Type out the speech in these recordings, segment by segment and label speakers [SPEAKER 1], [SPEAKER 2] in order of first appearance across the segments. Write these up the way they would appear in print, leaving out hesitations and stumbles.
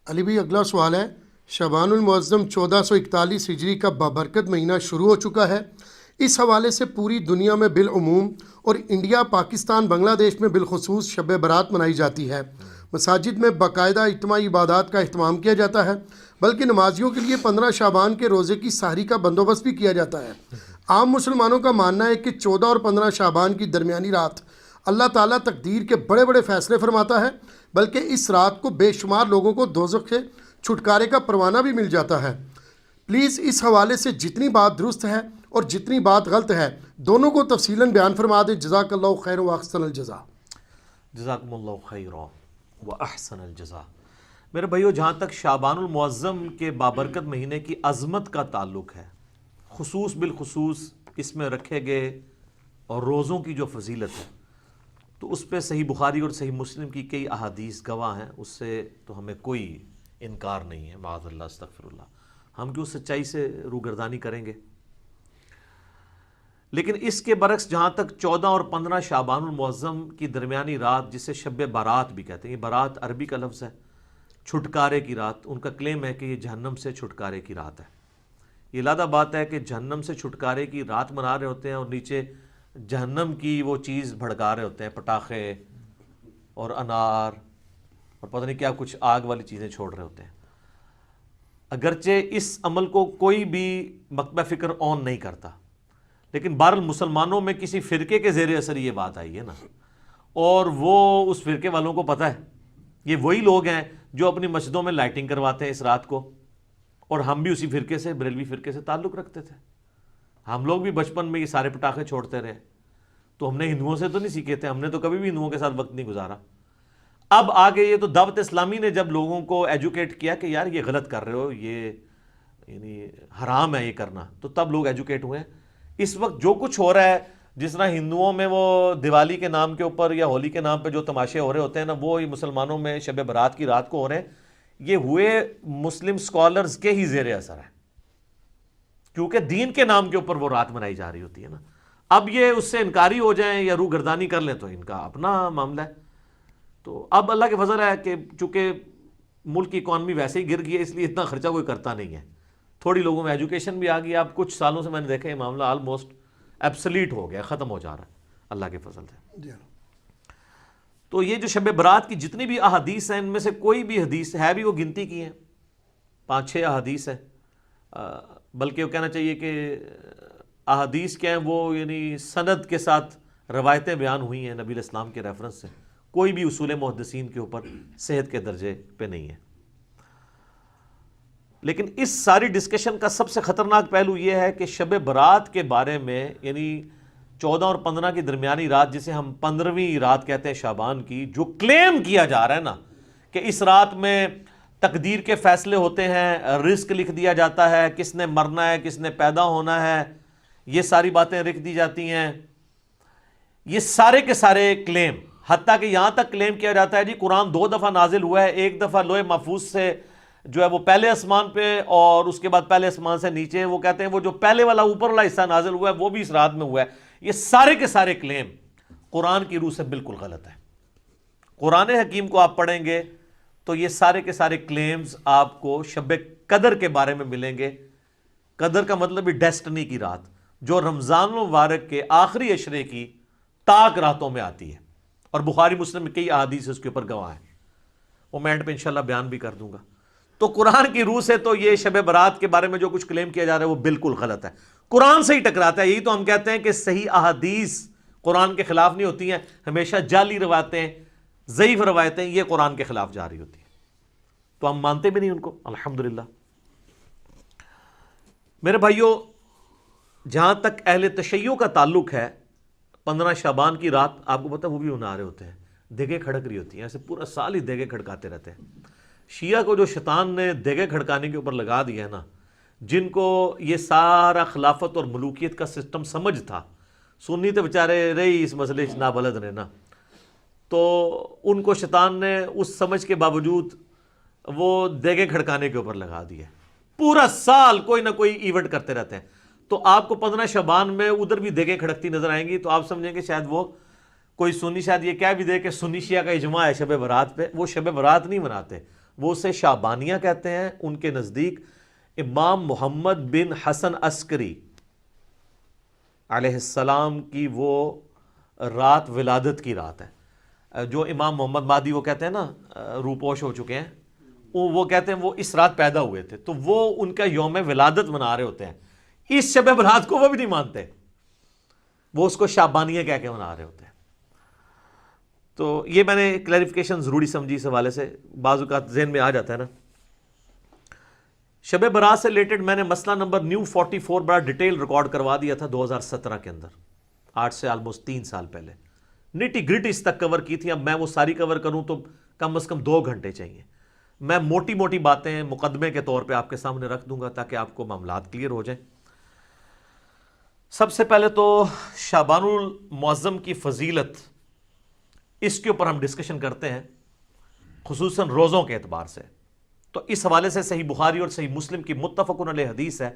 [SPEAKER 1] علی بھائی اگلا سوال ہے، شعبان المعظم 1441 ہجری کا بابرکت مہینہ شروع ہو چکا ہے۔ اس حوالے سے پوری دنیا میں بالعموم اور انڈیا، پاکستان، بنگلہ دیش میں بالخصوص شب برات منائی جاتی ہے۔ مساجد میں باقاعدہ اجتماعی عبادات کا اہتمام کیا جاتا ہے، بلکہ نمازیوں کے لیے 15 شعبان کے روزے کی سحری کا بندوبست بھی کیا جاتا ہے۔ عام مسلمانوں کا ماننا ہے کہ 14 اور 15 شعبان کی درمیانی رات اللہ تعالیٰ تقدیر کے بڑے بڑے فیصلے فرماتا ہے، بلکہ اس رات کو بے شمار لوگوں کو دوزخ سے چھٹکارے کا پروانہ بھی مل جاتا ہے۔ پلیز اس حوالے سے جتنی بات درست ہے اور جتنی بات غلط ہے دونوں کو تفصیلاً بیان فرما دیں۔ جزاک اللہ خیر و احسن الجزا۔
[SPEAKER 2] جزاکم اللہ خیر و احسن الجزا۔ میرے بھائیو، جہاں تک شعبان المعظم کے بابرکت مہینے کی عظمت کا تعلق ہے، خصوص بالخصوص اس میں رکھے گئے اور روزوں کی جو فضیلت ہے، تو اس پہ صحیح بخاری اور صحیح مسلم کی کئی احادیث گواہ ہیں، اس سے تو ہمیں کوئی انکار نہیں ہے، معاذ اللہ استغفر اللہ۔ ہم کیوں سچائی سے روگردانی کریں گے؟ لیکن اس کے برعکس جہاں تک 14 اور 15 شعبان المعظم کی درمیانی رات، جسے شب برات بھی کہتے ہیں، یہ برات عربی کا لفظ ہے، چھٹکارے کی رات، ان کا کلیم ہے کہ یہ جہنم سے چھٹکارے کی رات ہے۔ یہ لادہ بات ہے کہ جہنم سے چھٹکارے کی رات منا رہے ہوتے ہیں اور نیچے جہنم کی وہ چیز بھڑکا رہے ہوتے ہیں، پٹاخے اور انار اور پتہ نہیں کیا کچھ آگ والی چیزیں چھوڑ رہے ہوتے ہیں۔ اگرچہ اس عمل کو کوئی بھی مکتبہ فکر آن نہیں کرتا، لیکن بہرحال مسلمانوں میں کسی فرقے کے زیر اثر یہ بات آئی ہے نا، اور وہ اس فرقے والوں کو پتہ ہے، یہ وہی لوگ ہیں جو اپنی مسجدوں میں لائٹنگ کرواتے ہیں اس رات کو، اور ہم بھی اسی فرقے سے، بریلوی فرقے سے تعلق رکھتے تھے۔ ہم لوگ بھی بچپن میں یہ سارے پٹاخے چھوڑتے رہے، تو ہم نے ہندوؤں سے تو نہیں سیکھے تھے، ہم نے تو کبھی بھی ہندوؤں کے ساتھ وقت نہیں گزارا۔ اب آگے یہ تو دعوت اسلامی نے جب لوگوں کو ایجوکیٹ کیا کہ یار یہ غلط کر رہے ہو، یہ یعنی حرام ہے یہ کرنا، تو تب لوگ ایجوکیٹ ہوئے۔ اس وقت جو کچھ ہو رہا ہے، جس طرح ہندوؤں میں وہ دیوالی کے نام کے اوپر یا ہولی کے نام پہ جو تماشے ہو رہے ہوتے ہیں نا، وہ مسلمانوں میں شب برات کی رات کو ہو رہے ہیں، یہ ہوئے مسلم سکولرز کے ہی زیر اثر ہے، کیونکہ دین کے نام کے اوپر وہ رات منائی جا رہی ہوتی ہے نا۔ اب یہ اس سے انکاری ہو جائیں یا روگردانی کر لیں تو ان کا اپنا معاملہ ہے۔ تو اب اللہ کے فضل ہے کہ چونکہ ملک کی اکانومی ویسے ہی گر گئی ہے، اس لیے اتنا خرچہ کوئی کرتا نہیں ہے، تھوڑی لوگوں میں ایجوکیشن بھی آ گئی ہے۔ اب کچھ سالوں سے میں نے دیکھا یہ معاملہ آلموسٹ ایبسلیٹ ہو گیا، ختم ہو جا رہا ہے اللہ کے فضل سے۔ تو یہ جو شب برات کی جتنی بھی احادیث ہیں، ان میں سے کوئی بھی حدیث ہے بھی وہ گنتی کی ہیں، 5-6 احادیث ہیں، بلکہ وہ کہنا چاہیے کہ احادیث کیا ہیں، وہ یعنی سند کے ساتھ روایتیں بیان ہوئی ہیں نبی علیہ السلام کے ریفرنس سے، کوئی بھی اصول محدثین کے اوپر صحت کے درجے پہ نہیں ہے۔ لیکن اس ساری ڈسکشن کا سب سے خطرناک پہلو یہ ہے کہ شب برات کے بارے میں، یعنی 14 اور 15 کی درمیانی رات، جسے ہم 15ویں رات کہتے ہیں شعبان کی، جو کلیم کیا جا رہا ہے نا کہ اس رات میں تقدیر کے فیصلے ہوتے ہیں، رزق لکھ دیا جاتا ہے، کس نے مرنا ہے، کس نے پیدا ہونا ہے، یہ ساری باتیں لکھ دی جاتی ہیں، یہ سارے کے سارے کلیم، حتیٰ کہ یہاں تک کلیم کیا جاتا ہے جی قرآن 2 دفعہ نازل ہوا ہے، ایک دفعہ لوح محفوظ سے جو ہے وہ پہلے آسمان پہ، اور اس کے بعد پہلے آسمان سے نیچے، وہ کہتے ہیں وہ جو پہلے والا اوپر والا حصہ نازل ہوا ہے وہ بھی اس رات میں ہوا ہے۔ یہ سارے کے سارے کلیم قرآن کی روح سے بالکل غلط ہے۔ قرآن حکیم کو آپ پڑھیں گے تو یہ سارے کے سارے کلیمز آپ کو شب قدر کے بارے میں ملیں گے۔ قدر کا مطلب بھی ڈیسٹنی کی رات، جو رمضان المبارک کے آخری عشرے کی تاک راتوں میں آتی ہے، اور بخاری مسلم میں کئی احادیث اس کے اوپر گواہ ہیں، وہ میں اینڈ پہ انشاءاللہ بیان بھی کر دوں گا۔ تو قرآن کی روح سے تو یہ شب برات کے بارے میں جو کچھ کلیم کیا جا رہا ہے وہ بالکل غلط ہے، قرآن سے ہی ٹکراتا ہے۔ یہی تو ہم کہتے ہیں کہ صحیح احادیث قرآن کے خلاف نہیں ہوتی ہیں، ہمیشہ جعلی روایتیں، ضعیف روایتیں یہ قرآن کے خلاف جا رہی ہوتی ہیں، تو ہم مانتے بھی نہیں ان کو، الحمدللہ۔ میرے بھائیوں، جہاں تک اہل تشیع کا تعلق ہے، 15 شعبان کی رات آپ کو پتہ وہ بھی منا رہے ہوتے ہیں، دیگیں کھڑک رہی ہوتی ہیں، ایسے پورا سال ہی دیگیں کھڑکاتے رہتے ہیں۔ شیعہ کو جو شیطان نے دیگیں کھڑکانے کے اوپر لگا دیا ہے نا، جن کو یہ سارا خلافت اور ملوکیت کا سسٹم سمجھ تھا، سنی تو بیچارے رہی اس مسئلے سے نابلد رہے نا، تو ان کو شیطان نے اس سمجھ کے باوجود وہ دیگیں کھڑکانے کے اوپر لگا دیا، پورا سال کوئی نہ کوئی ایونٹ کرتے رہتے ہیں۔ تو آپ کو 15 شعبان میں ادھر بھی دیگیں کھڑکتی نظر آئیں گی، تو آپ سمجھیں گے شاید وہ کوئی سنی شاید یہ کہہ بھی دے کہ سنی شیعہ کا اجماع ہے شب برات پہ۔ وہ شب برات نہیں مناتے، وہ اسے شعبانیہ کہتے ہیں. ان کے نزدیک امام محمد بن حسن عسکری علیہ السلام کی وہ رات ولادت کی رات ہے. جو امام محمد مہدی وہ کہتے ہیں نا روپوش ہو چکے ہیں, وہ کہتے ہیں وہ اس رات پیدا ہوئے تھے, تو وہ ان کا یوم ولادت منا رہے ہوتے ہیں. اس شب برات کو وہ بھی نہیں مانتے, وہ اس کو شعبانیہ کہہ کے منا رہے ہوتے ہیں. تو یہ میں نے کلیریفیکیشن ضروری سمجھی اس حوالے سے, بعض اوقات ذہن میں آ جاتا ہے نا. شب برات سے ریلیٹڈ میں نے مسئلہ نمبر نیو 44 بڑا ڈیٹیل ریکارڈ کروا دیا تھا 2017 کے اندر, 8 سے آلموسٹ 3 سال پہلے. نیٹی گریٹی اس تک کور کی تھی. اب میں وہ ساری کور کروں تو کم از کم 2 گھنٹے چاہیے. میں موٹی موٹی باتیں مقدمے کے طور پہ آپ کے سامنے رکھ دوں گا تاکہ آپ کو معاملات کلیئر ہو جائیں. سب سے پہلے تو شعبان المعظم کی فضیلت, اس کے اوپر ہم ڈسکشن کرتے ہیں خصوصاً روزوں کے اعتبار سے. تو اس حوالے سے صحیح بخاری اور صحیح مسلم کی متفق علیہ حدیث ہے.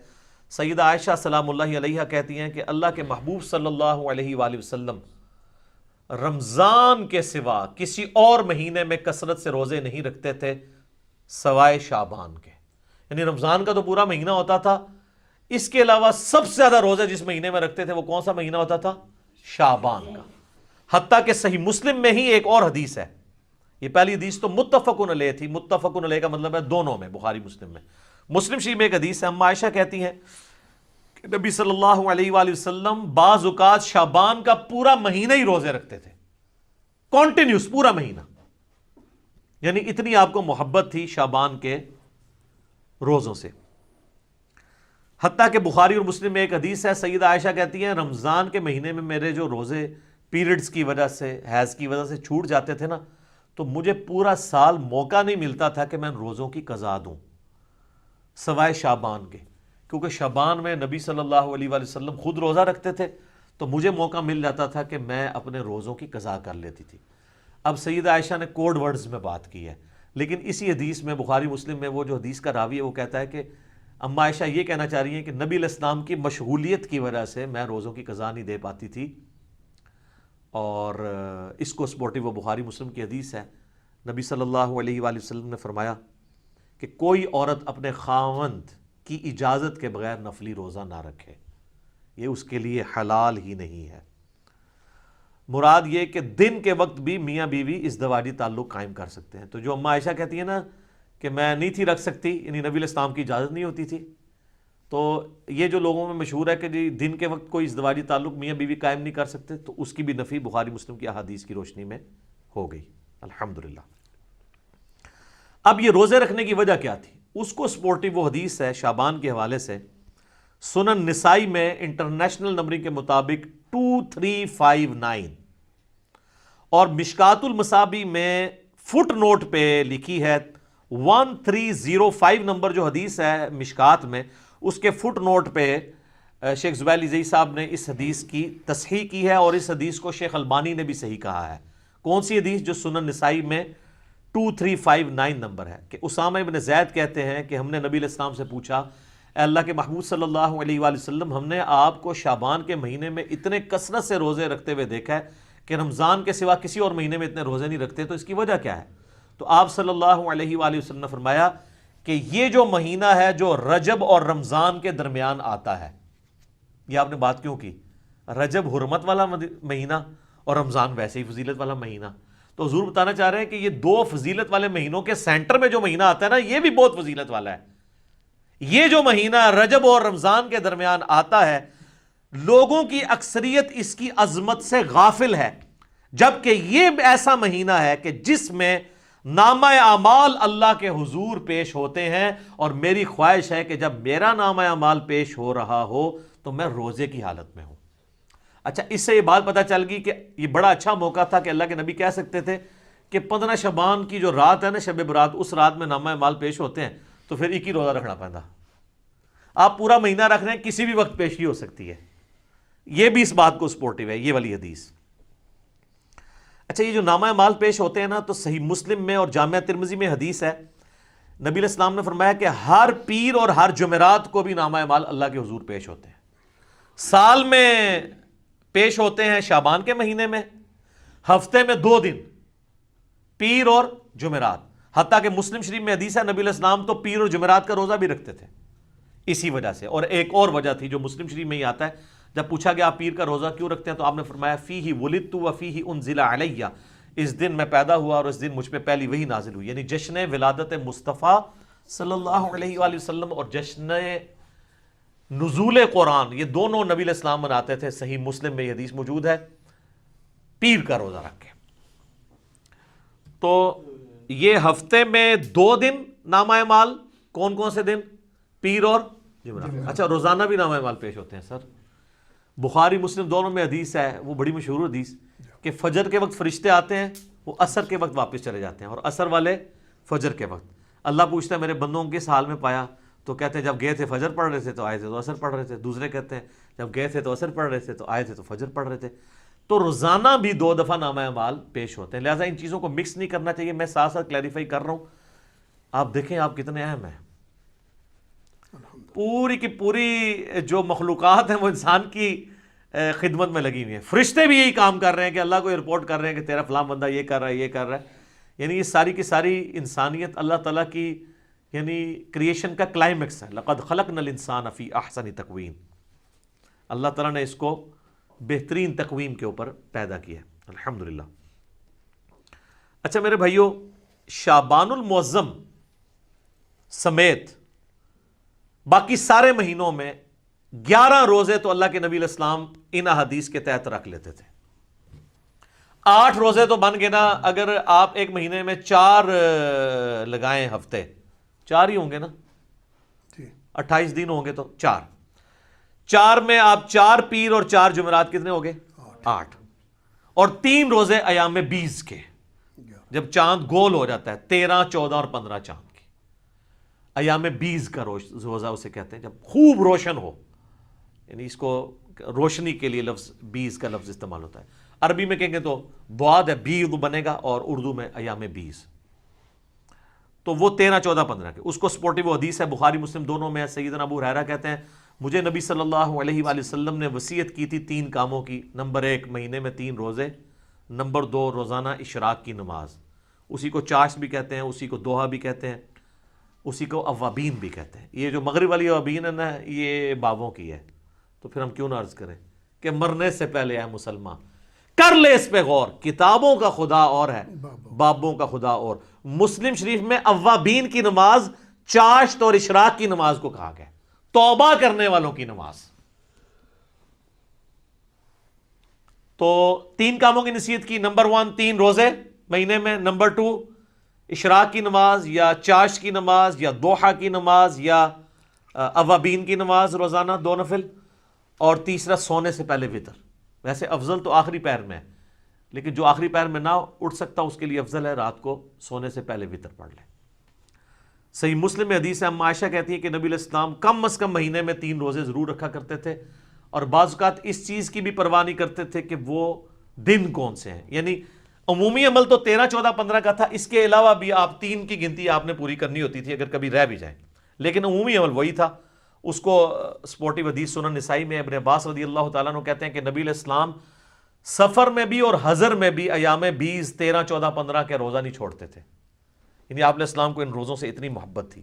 [SPEAKER 2] سیدہ عائشہ سلام اللہ علیہا کہتی ہیں کہ اللہ کے محبوب صلی اللہ علیہ وآلہ وسلم رمضان کے سوا کسی اور مہینے میں کثرت سے روزے نہیں رکھتے تھے سوائے شعبان کے. یعنی رمضان کا تو پورا مہینہ ہوتا تھا, اس کے علاوہ سب سے زیادہ روزے جس مہینے میں رکھتے تھے وہ کون سا مہینہ ہوتا تھا؟ شعبان کا. حتیٰ کہ صحیح مسلم میں ہی ایک اور حدیث ہے, یہ پہلی حدیث تو متفقن علیہ تھی. متفقن علیہ کا مطلب ہے دونوں میں, بخاری مسلم میں. مسلم شریف میں ایک حدیث ہے, اما عائشہ کہتی ہیں کہ نبی صلی اللہ علیہ وآلہ وسلم بعض اوقات شعبان کا پورا مہینہ ہی روزے رکھتے تھے, کانٹینیوس پورا مہینہ. یعنی اتنی آپ کو محبت تھی شعبان کے روزوں سے. حتیٰ کہ بخاری اور مسلم میں ایک حدیث ہے, سیدہ عائشہ کہتی ہیں رمضان کے مہینے میں میرے جو روزے پیریڈز کی وجہ سے, حیض کی وجہ سے چھوٹ جاتے تھے نا, تو مجھے پورا سال موقع نہیں ملتا تھا کہ میں روزوں کی قضا دوں سوائے شعبان کے, کیونکہ شعبان میں نبی صلی اللہ علیہ وآلہ وسلم خود روزہ رکھتے تھے, تو مجھے موقع مل جاتا تھا کہ میں اپنے روزوں کی قضا کر لیتی تھی. اب سیدہ عائشہ نے کوڈ ورڈز میں بات کی ہے, لیکن اسی حدیث میں بخاری مسلم میں وہ جو حدیث کا راوی ہے وہ کہتا ہے کہ اما عائشہ یہ کہنا چاہ رہی ہیں کہ نبی علیہ السلام کی مشغولیت کی وجہ سے میں روزوں کی قضا نہیں دے پاتی تھی. اور اس کو سپورٹو وہ بخاری مسلم کی حدیث ہے. نبی صلی اللہ علیہ وآلہ وسلم نے فرمایا کہ کوئی عورت اپنے خاوند کی اجازت کے بغیر نفلی روزہ نہ رکھے, یہ اس کے لیے حلال ہی نہیں ہے. مراد یہ کہ دن کے وقت بھی میاں بیوی ازدواجی تعلق قائم کر سکتے ہیں. تو جو اما عائشہ کہتی ہے نا کہ میں نہیں تھی رکھ سکتی, یعنی نبی علیہ السلام کی اجازت نہیں ہوتی تھی, تو یہ جو لوگوں میں مشہور ہے کہ جی دن کے وقت کوئی ازدواجی تعلق میاں بیوی قائم نہیں کر سکتے, تو اس کی بھی نفی بخاری مسلم کی احادیث کی روشنی میں ہو گئی الحمدللہ. اب یہ روزے رکھنے کی وجہ کیا تھی, اس کو سپورٹو وہ حدیث ہے شعبان کے حوالے سے, سنن نسائی میں انٹرنیشنل نمبرنگ کے مطابق 2359 اور مشکات المصابی میں فٹ نوٹ پہ لکھی ہے 1305 نمبر جو حدیث ہے مشکات میں, اس کے فٹ نوٹ پہ شیخ زبیر علی صاحب نے اس حدیث کی تصحیح کی ہے, اور اس حدیث کو شیخ البانی نے بھی صحیح کہا ہے. کون سی حدیث؟ جو سنن نسائی میں 2359 نمبر ہے, کہ اسامہ ابن زید کہتے ہیں کہ ہم نے نبی علیہ السلام سے پوچھا اے اللہ کے محبوب صلی اللہ علیہ وآلہ وسلم, ہم نے آپ کو شعبان کے مہینے میں اتنے کثرت سے روزے رکھتے ہوئے دیکھا ہے کہ رمضان کے سوا کسی اور مہینے میں اتنے روزے نہیں رکھتے, تو اس کی وجہ کیا ہے؟ تو آپ صلی اللہ علیہ وآلہ وسلم نے فرمایا کہ یہ جو مہینہ ہے جو رجب اور رمضان کے درمیان آتا ہے. یہ آپ نے بات کیوں کی؟ رجب حرمت والا مہینہ اور رمضان ویسے ہی فضیلت والا مہینہ. تو حضور بتانا چاہ رہے ہیں کہ یہ 2 فضیلت والے مہینوں کے سینٹر میں جو مہینہ آتا ہے نا, یہ بھی بہت فضیلت والا ہے. یہ جو مہینہ رجب اور رمضان کے درمیان آتا ہے, لوگوں کی اکثریت اس کی عظمت سے غافل ہے, جبکہ یہ ایسا مہینہ ہے کہ جس میں نامہ اعمال اللہ کے حضور پیش ہوتے ہیں, اور میری خواہش ہے کہ جب میرا نامہ اعمال پیش ہو رہا ہو تو میں روزے کی حالت میں ہوں. اچھا, اس سے یہ بات پتہ چل گئی کہ یہ بڑا اچھا موقع تھا کہ اللہ کے نبی کہہ سکتے تھے کہ 15 شعبان کی جو رات ہے نا, شب برات, اس رات میں نامہ اعمال پیش ہوتے ہیں, تو پھر ایک ہی روزہ رکھنا پڑتا. آپ پورا مہینہ رکھ رہے ہیں, کسی بھی وقت پیشی ہو سکتی ہے. یہ بھی اس بات کو سپورٹو ہے یہ والی حدیث. اچھا, یہ جو نامہ اعمال پیش ہوتے ہیں نا, تو صحیح مسلم میں اور جامعہ ترمذی میں حدیث ہے, نبی علیہ السلام نے فرمایا کہ ہر پیر اور ہر جمعرات کو بھی نامہ اعمال اللہ کے حضور پیش ہوتے ہیں. سال میں پیش ہوتے ہیں شعبان کے مہینے میں, ہفتے میں 2 دن پیر اور جمعرات, حتیٰ کہ مسلم شریف میں حدیث ہے نبی علیہ السلام تو پیر اور جمعرات کا روزہ بھی رکھتے تھے اسی وجہ سے. اور ایک اور وجہ تھی جو مسلم شریف میں ہی آتا ہے, جب پوچھا گیا آپ پیر کا روزہ کیوں رکھتے ہیں تو آپ نے فرمایا فیہ ولدت و فیہ انزل علیہ, اس دن میں پیدا ہوا اور اس دن مجھ پہ پہلی وحی نازل ہوئی. یعنی جشن ولادت مصطفیٰ صلی اللہ علیہ وآلہ وسلم اور جشن نزول قرآن, یہ دونوں نبی علیہ السلام مناتے تھے. صحیح مسلم میں یہ حدیث موجود ہے پیر کا روزہ رکھ کے. تو یہ ہفتے میں 2 دن نامہ اعمال, کون کون سے دن؟ پیر اور جمعرات. اچھا روزانہ بھی نامہ اعمال پیش ہوتے ہیں سر؟ بخاری مسلم دونوں میں حدیث ہے, وہ بڑی مشہور حدیث کہ فجر کے وقت فرشتے آتے ہیں, وہ عصر کے وقت واپس چلے جاتے ہیں, اور عصر والے فجر کے وقت. اللہ پوچھتا ہے میرے بندوں کو کس حال میں پایا, تو کہتے ہیں جب گئے تھے فجر پڑھ رہے تھے تو آئے تھے تو عصر پڑھ رہے تھے. دوسرے کہتے ہیں جب گئے تھے تو عصر پڑھ رہے تھے تو آئے تھے تو فجر پڑھ رہے تھے. تو روزانہ بھی 2 دفعہ نامہ اعمال پیش ہوتے ہیں, لہٰذا ان چیزوں کو مکس نہیں کرنا چاہیے. میں ساتھ ساتھ کلیریفائی کر رہا ہوں, آپ دیکھیں آپ کتنے اہم ہیں. پوری کی پوری جو مخلوقات ہیں وہ انسان کی خدمت میں لگی ہوئی ہیں. فرشتے بھی یہی کام کر رہے ہیں کہ اللہ کو رپورٹ کر رہے ہیں کہ تیرا فلاں بندہ یہ کر رہا ہے, یہ کر رہا ہے. یعنی یہ ساری کی ساری انسانیت اللہ تعالیٰ کی یعنی کریشن کا کلائمیکس ہے. لقد خلقنا الانسان فی احسن تقویم, اللہ تعالیٰ نے اس کو بہترین تقویم کے اوپر پیدا کیا ہے, الحمدللہ. اچھا میرے بھائیو, شعبان المعظم سمیت باقی سارے مہینوں میں 11 روزے تو اللہ کے نبی علیہ السلام ان احادیث کے تحت رکھ لیتے تھے. 8 روزے تو بن گئے نا, اگر آپ ایک مہینے میں 4 لگائیں ہفتے, 4 ہی ہوں گے نا, 28 دن ہوں گے تو 4 میں آپ 4 پیر اور 4 جمعرات کتنے ہو گئے؟ 8. اور 3 روزے ایام 20 کے, جب چاند گول ہو جاتا ہے 13, 14 اور 15 چاند کی, ایام 20 کا روزہ اسے کہتے ہیں, جب خوب روشن ہو. یعنی اس کو روشنی کے لیے لفظ 20 کا لفظ استعمال ہوتا ہے. عربی میں کہیں گے تو بعد ہے, بیض بنے گا, اور اردو میں ایام 20. تو وہ 13, 14, 15 کے, اس کو سپورٹیو حدیث ہے, بخاری مسلم دونوں میں ہے. سیدنا ابو ہریرہ کہتے ہیں مجھے نبی صلی اللہ علیہ وآلہ وسلم نے وصیت کی تھی 3 کاموں کی. نمبر 1 مہینے میں 3 روزے, نمبر 2 روزانہ اشراق کی نماز, اسی کو چاشت بھی کہتے ہیں, اسی کو دوحہ بھی کہتے ہیں, اسی کو اوابین بھی کہتے ہیں. یہ جو مغرب والی اوابین ہے نا, یہ بابوں کی ہے. تو پھر ہم کیوں نہ عرض کریں کہ مرنے سے پہلے ہے مسلمان, کر لے اس پہ غور. کتابوں کا خدا اور ہے, بابوں کا خدا اور. مسلم شریف میں اوابین کی نماز چاشت اور اشراق کی نماز کو کہا گیا, توبہ کرنے والوں کی نماز. تو 3 کاموں کی نصیحت کی. نمبر 1 3 روزے مہینے میں, نمبر 2 اشراق کی نماز یا چاشت کی نماز یا دوحہ کی نماز یا اوابین کی نماز روزانہ 2 نفل, اور تیسرا سونے سے پہلے وتر. ویسے افضل تو آخری پہر میں ہے, لیکن جو آخری پہر میں نہ اٹھ سکتا اس کے لیے افضل ہے رات کو سونے سے پہلے وتر پڑھ لے. صحیح مسلم میں حدیث ہے, اما عائشہ کہتی ہے کہ نبی علیہ السلام کم از کم مہینے میں 3 روزے ضرور رکھا کرتے تھے, اور بعض اوقات اس چیز کی بھی پرواہ نہیں کرتے تھے کہ وہ دن کون سے ہیں. یعنی عمومی عمل تو 13, 14, 15 کا تھا, اس کے علاوہ بھی آپ 3 کی گنتی آپ نے پوری کرنی ہوتی تھی اگر کبھی رہ بھی جائیں, لیکن عمومی عمل وہی تھا. اس کو سپورٹیو حدیث سنن نسائی میں ابن عباس رضی اللہ تعالیٰ عنہ کہتے ہیں کہ نبی علیہ السلام سفر میں بھی اور حضر میں بھی ایام 20, 13, 14, 15 کے روزہ نہیں چھوڑتے تھے. یعنی آپ علیہ السلام کو ان روزوں سے اتنی محبت تھی.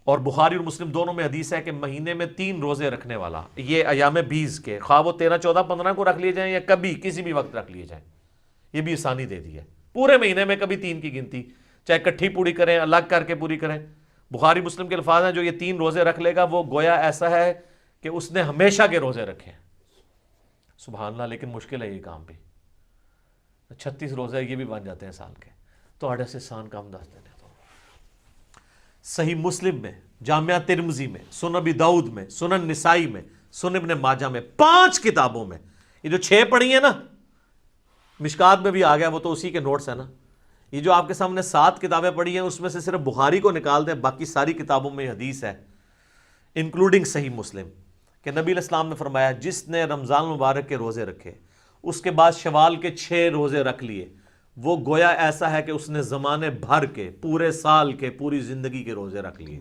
[SPEAKER 2] اور بخاری اور مسلم دونوں میں حدیث ہے کہ مہینے میں 3 روزے رکھنے والا, یہ ایام 20 کے, خواہ وہ 13, 14, 15 کو رکھ لیے جائیں یا کبھی کسی بھی وقت رکھ لیے جائیں, یہ بھی آسانی دے دی ہے. پورے مہینے میں کبھی 3 کی گنتی, چاہے کٹھی پوری کریں, الگ کر کے پوری کریں. بخاری مسلم کے الفاظ ہیں جو یہ 3 روزے رکھ لے گا وہ گویا ایسا ہے کہ اس نے ہمیشہ کے روزے رکھے ہیں. سبحان اللہ, لیکن مشکل ہے یہ کام بھی. 36 روزے یہ بھی بن جاتے ہیں سال کے, تو آڑے سے سان کام دس دینے. تو صحیح مسلم میں, جامعہ ترمذی میں, سنن ابی داؤد میں, سنن نسائی میں, سنن ابن ماجہ میں, 5 کتابوں میں, یہ جو 6 پڑھی ہیں نا, مشکات میں بھی آ گیا, وہ تو اسی کے نوٹس ہیں نا. یہ جو آپ کے سامنے 7 کتابیں پڑھی ہیں اس میں سے صرف بخاری کو نکال دیں, باقی ساری کتابوں میں حدیث ہے انکلوڈنگ صحیح مسلم کہ نبی علیہ السلام نے فرمایا جس نے رمضان مبارک کے روزے رکھے اس کے بعد شوال کے 6 روزے رکھ لیے, وہ گویا ایسا ہے کہ اس نے زمانے بھر کے, پورے سال کے, پوری زندگی کے روزے رکھ لیے.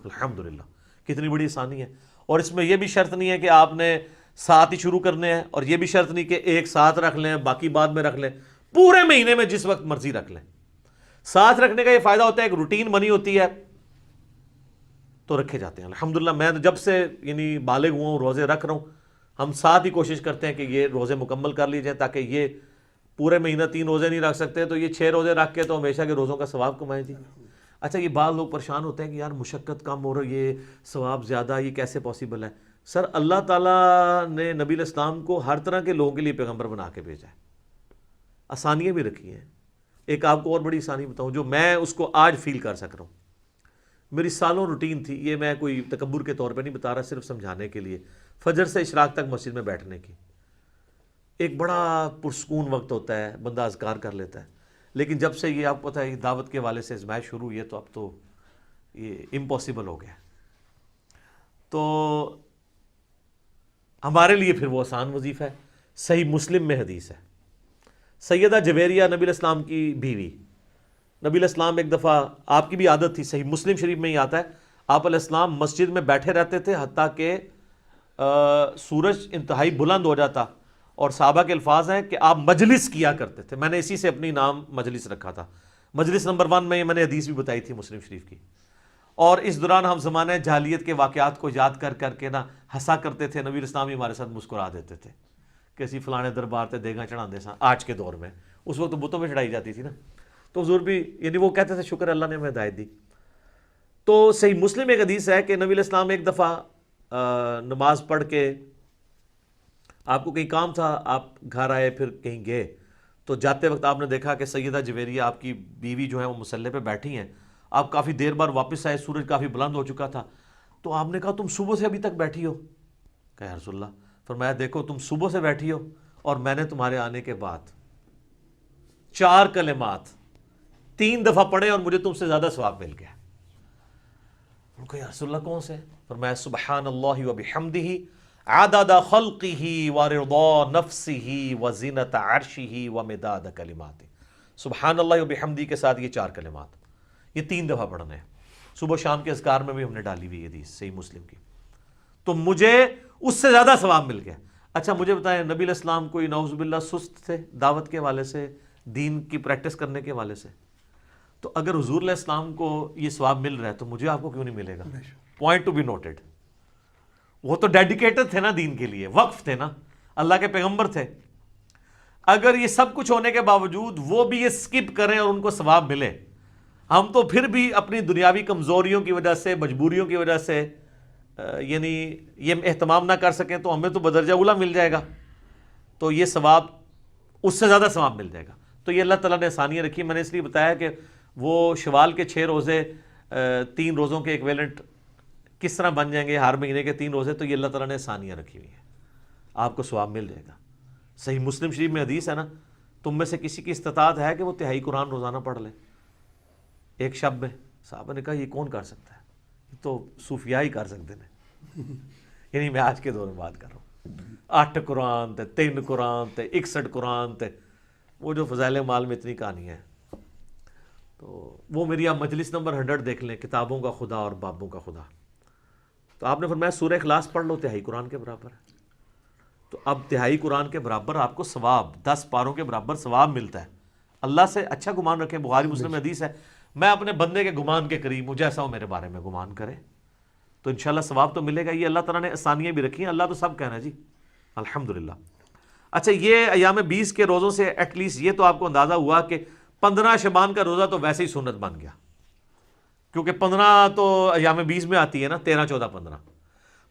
[SPEAKER 2] الحمدللہ, کتنی بڑی آسانی ہے. اور اس میں یہ بھی شرط نہیں ہے کہ آپ نے 7 ہی شروع کرنے ہیں, اور یہ بھی شرط نہیں کہ ایک ساتھ رکھ لیں باقی بعد میں رکھ لیں. پورے مہینے میں جس وقت مرضی رکھ لیں. ساتھ رکھنے کا یہ فائدہ ہوتا ہے ایک روٹین بنی ہوتی ہے تو رکھے جاتے ہیں. الحمدللہ میں جب سے یعنی بالغ ہوا ہوں روزے رکھ رہا ہوں, ہم ساتھ ہی کوشش کرتے ہیں کہ یہ روزے مکمل کر لیے جائیں تاکہ یہ پورے مہینہ 3 روزے نہیں رکھ سکتے تو یہ 6 روزے رکھ کے تو ہمیشہ کے روزوں کا ثواب کمائیں جی. اچھا یہ بعض لوگ پریشان ہوتے ہیں کہ یار مشقت کم ہو رہی ہے, ثواب زیادہ, یہ کیسے پاسبل ہے؟ سر اللہ تعالیٰ نے نبی علیہ السلام کو ہر طرح کے لوگوں کے لیے پیغمبر بنا کے بھیجا ہے, آسانیاں بھی رکھی ہیں. ایک آپ کو اور بڑی آسانی بتاؤں جو میں اس کو آج فیل کر سک رہا ہوں, میری سالوں روٹین تھی, یہ میں کوئی تکبر کے طور پہ نہیں بتا رہا, صرف سمجھانے کے لیے. فجر سے اشراق تک مسجد میں بیٹھنے کی ایک بڑا پرسکون وقت ہوتا ہے, بندہ اذکار کر لیتا ہے. لیکن جب سے یہ آپ کو پتہ ہے دعوت کے والے سے ازمائش شروع ہوئی ہے تو اب تو یہ امپاسبل ہو گیا. تو ہمارے لیے پھر وہ آسان وظیفہ ہے. صحیح مسلم میں حدیث ہے, سیدہ جویریہ نبی علیہ السلام کی بیوی, نبی علیہ السلام ایک دفعہ, آپ کی بھی عادت تھی, صحیح مسلم شریف میں ہی آتا ہے, آپ علیہ السلام مسجد میں بیٹھے رہتے تھے حتیٰ کہ سورج انتہائی بلند ہو جاتا, اور صحابہ کے الفاظ ہیں کہ آپ مجلس کیا کرتے تھے. میں نے اسی سے اپنی نام مجلس رکھا تھا. مجلس نمبر 1 میں نے حدیث بھی بتائی تھی مسلم شریف کی. اور اس دوران ہم زمانہ جاہلیت کے واقعات کو یاد کر کر کے نا ہنسا کرتے تھے. نبی اسلام ہی ہمارے ساتھ مسکرا دیتے تھے کہ اسی فلانے دربار تے دیگاں چڑھا دے سا. آج کے دور میں, اس وقت بتوں میں چڑھائی جاتی تھی نا, تو حضور بھی یعنی وہ کہتے تھے شکر اللہ نے ہمیں ہدایت دی. تو صحیح مسلم ایک حدیث ہے کہ نبی علیہ السلام ایک دفعہ نماز پڑھ کے, آپ کو کہیں کام تھا, آپ گھر آئے پھر کہیں گئے, تو جاتے وقت آپ نے دیکھا کہ سیدہ جویریہ آپ کی بیوی جو ہے وہ مصلی پہ بیٹھی ہیں. آپ کافی دیر بعد واپس آئے, سورج کافی بلند ہو چکا تھا. تو آپ نے کہا تم صبح سے ابھی تک بیٹھی ہو؟ کہا یا رسول اللہ. فرمایا دیکھو تم صبح سے بیٹھی ہو اور میں نے تمہارے آنے کے بعد 4 کلمات 3 دفعہ پڑھے اور مجھے تم سے زیادہ ثواب مل گیا. ان کو یا رسول اللہ کون سے؟ فرمایا سبحان اللہ وبحمدہ عدد خلقہ ورضا نفسہ وزینت عرشہ ومداد کلماتہ. سبحان اللہ وبحمدہ کے ساتھ یہ 4 کلمات, یہ 3 دفعہ پڑھنے ہیں. صبح شام کے اذکار میں بھی ہم نے ڈالی ہوئی حدیث صحیح مسلم کی. تو مجھے اس سے زیادہ ثواب مل گیا. اچھا مجھے بتائیں, نبی علیہ السلام کوئی نعوذ باللہ سست تھے دعوت کے حوالے سے, دین کی پریکٹس کرنے کے حوالے سے؟ تو اگر حضور علیہ السلام کو یہ ثواب مل رہا ہے تو مجھے آپ کو کیوں نہیں ملے گا؟ Point to be noted. وہ تو ڈیڈیکیٹڈ تھے نا دین کے لیے, وقف تھے نا, اللہ کے پیغمبر تھے. اگر یہ سب کچھ ہونے کے باوجود وہ بھی یہ سکپ کریں اور ان کو ثواب ملے, ہم تو پھر بھی اپنی دنیاوی کمزوریوں کی وجہ سے, مجبوریوں کی وجہ سے یعنی یہ اہتمام نہ کر سکیں تو ہمیں تو بدرجہ اولیٰ مل جائے گا, تو یہ ثواب اس سے زیادہ ثواب مل جائے گا. تو یہ اللہ تعالیٰ نے آسانیاں رکھی. میں نے اس لیے بتایا کہ وہ شوال کے 6 روزے 3 روزوں کے ایکویلنٹ کس طرح بن جائیں گے, ہر مہینے کے 3 روزے, تو یہ اللہ تعالیٰ نے آسانیاں رکھی ہوئی ہیں, آپ کو ثواب مل جائے گا. صحیح مسلم شریف میں حدیث ہے نا, تم میں سے کسی کی استطاعت ہے کہ وہ 3 قرآن روزانہ پڑھ لے ایک شب میں؟ صحابہ نے کہا یہ کون کر سکتا ہے؟ یہ تو صوفیاء ہی کر سکتے ہیں. یعنی میں آج کے دور میں بات کر رہا ہوں, 8 قرآن تے 3 قرآن تے 61 قرآن تے وہ جو فضائل مال میں اتنی کہانی ہے. تو وہ میری آپ مجلس نمبر 100 دیکھ لیں, کتابوں کا خدا اور بابوں کا خدا. تو آپ نے فرمایا سورہ اخلاص پڑھ لو, 3 قرآن کے برابر ہے. تو اب 3 قرآن کے برابر آپ کو ثواب, 10 پاروں کے برابر ثواب ملتا ہے. اللہ سے اچھا گمان رکھیں. بخاری مسلم میں حدیث ہے, میں اپنے بندے کے گمان کے قریب ہوں, جیسا وہ میرے بارے میں گمان کرے تو انشاءاللہ ثواب تو ملے گا. یہ اللہ تعالیٰ نے آسانیاں بھی رکھی ہیں, اللہ تو سب کہنا ہے جی الحمدللہ. اچھا یہ ایام 20 کے روزوں سے ایٹ لیسٹ یہ تو آپ کو اندازہ ہوا کہ 15 شعبان کا روزہ تو ویسے ہی سنت بن گیا, کیونکہ 15 تو ایام 20 میں آتی ہے نا, 13 14 15.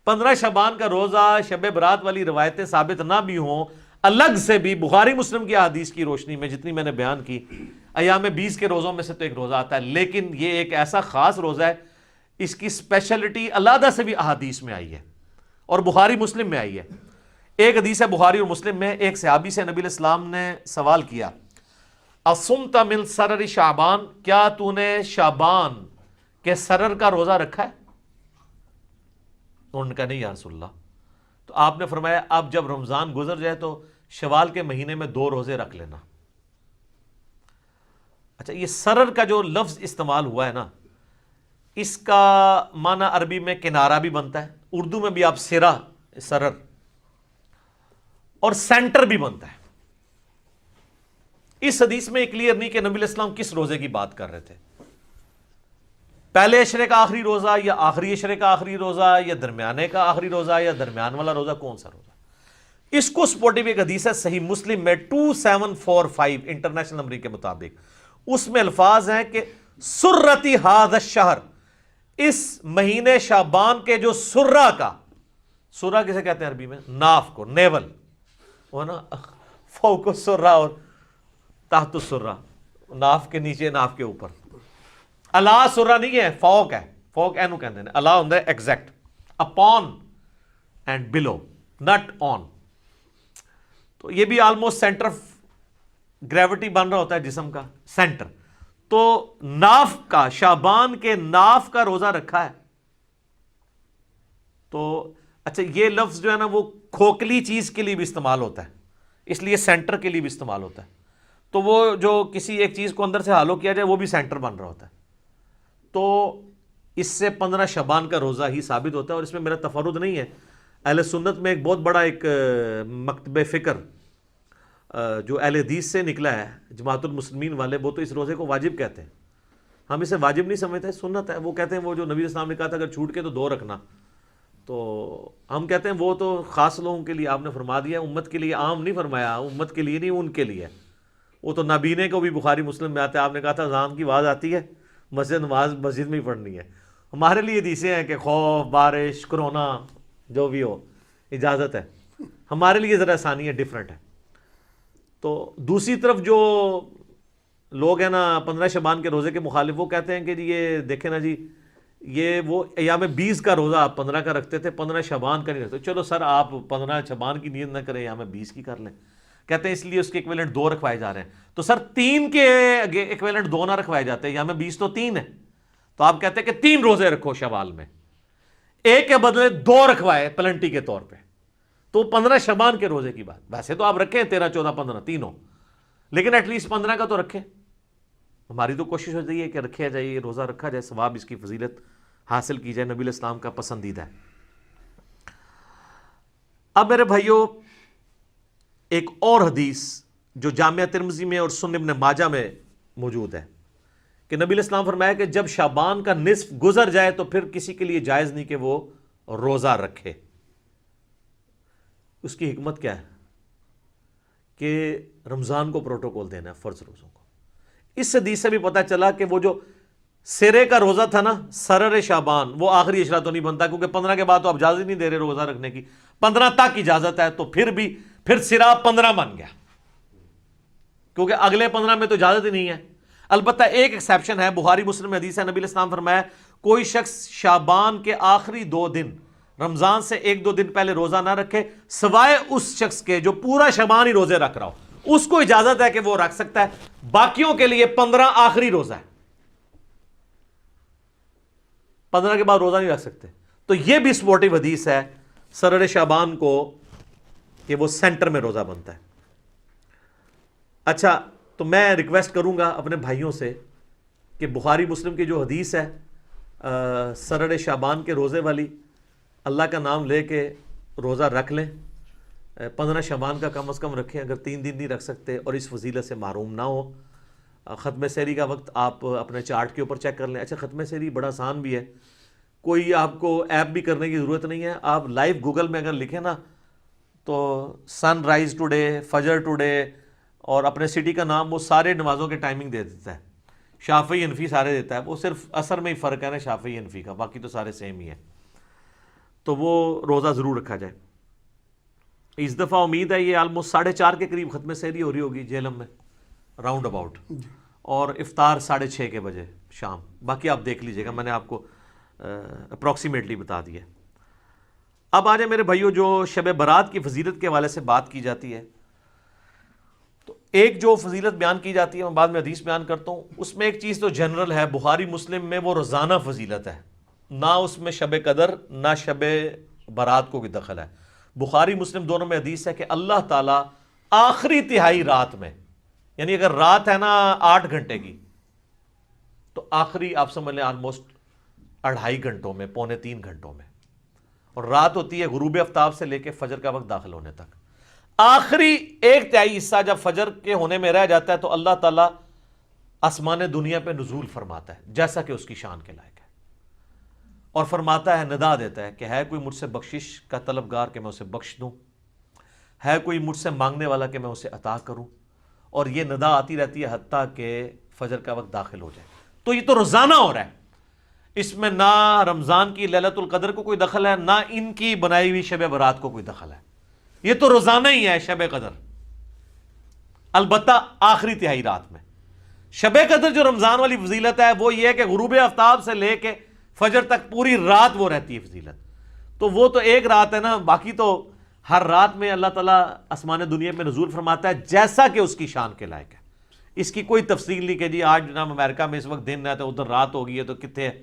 [SPEAKER 2] 15 شعبان کا روزہ شب برات والی روایتیں ثابت نہ بھی ہوں, الگ سے بھی بخاری مسلم کی احادیث کی روشنی میں جتنی میں نے بیان کی, ایام 20 کے روزوں میں سے تو ایک روزہ آتا ہے. لیکن یہ ایک ایسا خاص روزہ ہے, اس کی اسپیشلٹی علیحدہ سے بھی احادیث میں آئی ہے اور بخاری مسلم میں آئی ہے. ایک حدیث ہے بخاری اور مسلم میں, ایک صحابی سے نبی علیہ السلام نے سوال کیا, اصمت من سرر شعبان, کیا تو نے شعبان کے سرر کا روزہ رکھا ہے؟ انہوں نے کہا نہیں یا رسول اللہ. تو آپ نے فرمایا اب جب رمضان گزر جائے تو شوال کے مہینے میں 2 روزے رکھ لینا. اچھا یہ سرر کا جو لفظ استعمال ہوا ہے نا, اس کا معنی عربی میں کنارہ بھی بنتا ہے, اردو میں بھی آپ سرا, سرر, اور سینٹر بھی بنتا ہے. اس حدیث میں کلیئر نہیں کہ نبی علیہ السلام کس روزے کی بات کر رہے تھے، پہلے اشرے کا آخری روزہ یا آخری اشرے کا آخری روزہ یا درمیانے کا آخری روزہ یا درمیان والا روزہ، کون سا روزہ؟ اس کو سپورٹیو ایک حدیث ہے صحیح مسلم میں 2745 انٹرنیشنل نمبر کے مطابق، اس میں الفاظ ہیں کہ سرتی ھذا الشہر، اس مہینے شعبان کے جو سرہ کا، سرہ کسے کہتے ہیں عربی میں؟ ناف کو، نیول، وہ نا فوق السرہ اور تحت السرہ، ناف کے نیچے ناف کے اوپر، اللہ سرہ نہیں ہے، فوق ہے، فوق اینو کہتے ہیں، اللہ ہوندا ہے ایگزیکٹ، اپون اینڈ بلو، نٹ آن، تو یہ بھی آلموسٹ سینٹر آف گریوٹی بن رہا ہوتا ہے جسم کا سینٹر، تو ناف کا، شعبان کے ناف کا روزہ رکھا ہے، تو اچھا یہ لفظ جو ہے نا وہ کھوکھلی چیز کے لیے بھی استعمال ہوتا ہے، اس لیے سینٹر کے لیے بھی استعمال ہوتا ہے، تو وہ جو کسی ایک چیز کو اندر سے ہالو کیا جائے وہ بھی سینٹر بن رہا ہوتا ہے، تو اس سے 15 شعبان کا روزہ ہی ثابت ہوتا ہے، اور اس میں میرا تفرد نہیں ہے، اہل سنت میں ایک بہت بڑا ایک مکتب فکر جو اہل حدیث سے نکلا ہے، جماعت المسلمین والے، وہ تو اس روزے کو واجب کہتے ہیں، ہم اسے واجب نہیں سمجھتے، سنت ہے، وہ کہتے ہیں وہ جو نبی اسلام نے کہا تھا اگر چھوٹ کے تو 2 رکھنا، تو ہم کہتے ہیں وہ تو خاص لوگوں کے لیے آپ نے فرما دیا، امت کے لیے عام نہیں فرمایا، امت کے لیے نہیں، ان کے لیے، وہ تو نابینے کو بھی بخاری مسلم میں آتا ہے، آپ نے کہا تھا اذان کی آواز آتی ہے نماز مسجد میں ہی پڑھنی ہے، ہمارے لیے حدیثیں ہیں کہ خوف، بارش، کرونا جو بھی ہو اجازت ہے، ہمارے لیے ذرا آسانی ہے، ڈیفرنٹ ہے۔ تو دوسری طرف جو لوگ ہیں نا 15 شعبان کے روزے کے مخالف، وہ کہتے ہیں کہ جی یہ دیکھیں نا جی، یہ وہ ایام 20 کا روزہ آپ 15 کا رکھتے تھے، 15 شعبان کا نہیں رکھتے، چلو سر آپ 15 شعبان کی نیت نہ کریں، ایام 20 کی کر لیں، کہتے ہیں اس لیے اس کے ایکویلنٹ 2 رکھوائے جا رہے ہیں، تو سر 3 کے ایکویلنٹ 2 نہ رکھوائے جاتے ہیں، ایام 20 تو 3 ہے، تو آپ کہتے ہیں کہ 3 روزے رکھو شوال میں، ایک کے بدلے 2 رکھوائے پلنٹی کے طور پہ، تو 15 شعبان کے روزے کی بات، ویسے تو آپ رکھیں 13 14 15 تینوں، لیکن ایٹ لیسٹ 15 کا تو رکھیں، ہماری تو کوشش ہوتی ہے کہ رکھا جائے، یہ روزہ رکھا جائے، ثواب اس کی فضیلت حاصل کی جائے، نبی علیہ السلام کا پسندیدہ ہے۔ اب میرے بھائیوں ایک اور حدیث جو جامعہ ترمذی میں اور سنن ابن ماجہ میں موجود ہے کہ نبی علیہ السلام فرمایا کہ جب شعبان کا نصف گزر جائے تو پھر کسی کے لیے جائز نہیں کہ وہ روزہ رکھے۔ اس کی حکمت کیا ہے کہ رمضان کو پروٹوکول دینا ہے، فرض روزوں کو۔ اس حدیث سے بھی پتہ چلا کہ وہ جو سرے کا روزہ تھا نا، سرر شعبان، وہ آخری اشرا تو نہیں بنتا، کیونکہ 15 کے بعد تو آپ اجازت نہیں دے رہے روزہ رکھنے کی، 15 تک اجازت ہے، تو پھر سرا 15 بن گیا، کیونکہ اگلے 15 میں تو اجازت ہی نہیں ہے۔ البتہ ایک ایکسیپشن ہے، بخاری مسلم میں حدیث ہے، نبی علیہ السلام فرمایا کوئی شخص شعبان کے آخری 2 دن، رمضان سے 1-2 دن پہلے روزہ نہ رکھے، سوائے اس شخص کے جو پورا شعبان ہی روزے رکھ رہا ہو، اس کو اجازت ہے کہ وہ رکھ سکتا ہے، باقیوں کے لیے 15 آخری روزہ ہے، 15 کے بعد روزہ نہیں رکھ سکتے۔ تو یہ بھی سپورٹیو حدیث ہے سرر شعبان کو کہ وہ سینٹر میں روزہ بنتا ہے۔ اچھا، تو میں ریکویسٹ کروں گا اپنے بھائیوں سے کہ بخاری مسلم کی جو حدیث ہے سرر شعبان کے روزے والی، اللہ کا نام لے کے روزہ رکھ لیں، 15 شعبان کا کم از کم رکھیں، اگر 3 دن نہیں رکھ سکتے اور اس فضیلت سے محروم نہ ہو۔ ختم سحری کا وقت آپ اپنے چارٹ کے اوپر چیک کر لیں۔ اچھا، ختم سحری بڑا آسان بھی ہے، کوئی آپ کو ایپ بھی کرنے کی ضرورت نہیں ہے، آپ لائیو گوگل میں اگر لکھیں نا تو سن رائز ٹوڈے، فجر ٹوڈے، اور اپنے سٹی کا نام، وہ سارے نمازوں کے ٹائمنگ دے دیتا ہے، شافعی حنفی سارے دیتا ہے، وہ صرف عصر میں ہی فرق ہے نا شافعی حنفی کا، باقی تو سارے سیم ہی ہیں، تو وہ روزہ ضرور رکھا جائے۔ اس دفعہ امید ہے یہ آلموسٹ 4:30 کے قریب ختم سحری ہو رہی ہوگی جہلم میں، راؤنڈ اباؤٹ، اور افطار 6:30 کے بجے شام، باقی آپ دیکھ لیجئے گا، میں نے آپ کو اپروکسیمیٹلی بتا دیا۔ اب آ جائے میرے بھائیوں، جو شب برات کی فضیلت کے حوالے سے بات کی جاتی ہے، تو ایک جو فضیلت بیان کی جاتی ہے، میں بعد میں حدیث بیان کرتا ہوں، اس میں ایک چیز تو جنرل ہے، بخاری مسلم میں وہ روزانہ فضیلت ہے، نہ اس میں شب قدر نہ شب برات کو بھی دخل ہے۔ بخاری مسلم دونوں میں حدیث ہے کہ اللہ تعالیٰ آخری تہائی رات میں، یعنی اگر رات ہے نا 8 گھنٹے کی، تو آخری آپ سمجھ لیں آلموسٹ 2.5 گھنٹوں میں، 2.75 گھنٹوں میں، اور رات ہوتی ہے غروب آفتاب سے لے کے فجر کا وقت داخل ہونے تک، آخری 1/3 حصہ جب فجر کے ہونے میں رہ جاتا ہے تو اللہ تعالیٰ آسمان دنیا پہ نزول فرماتا ہے جیسا کہ اس کی شان کے لائق ہے، اور فرماتا ہے، ندا دیتا ہے کہ ہے کوئی مجھ سے بخشش کا طلبگار کہ میں اسے بخش دوں، ہے کوئی مجھ سے مانگنے والا کہ میں اسے عطا کروں، اور یہ ندا آتی رہتی ہے حتیٰ کہ فجر کا وقت داخل ہو جائے۔ تو یہ تو روزانہ ہو رہا ہے، اس میں نہ رمضان کی لیلۃ القدر کو کوئی دخل ہے، نہ ان کی بنائی ہوئی شب برات کو کوئی دخل ہے، یہ تو روزانہ ہی ہے شب قدر، البتہ آخری تہائی رات میں۔ شب قدر جو رمضان والی فضیلت ہے وہ یہ ہے کہ غروب آفتاب سے لے کے فجر تک پوری رات وہ رہتی ہے فضیلت، تو وہ تو ایک رات ہے نا، باقی تو ہر رات میں اللہ تعالیٰ آسمان دنیا میں نزول فرماتا ہے جیسا کہ اس کی شان کے لائق ہے۔ اس کی کوئی تفصیل نہیں کہ جی آج جناب امریکہ میں اس وقت دن ہے تو ادھر رات ہو گئی ہے تو کتنے ہے،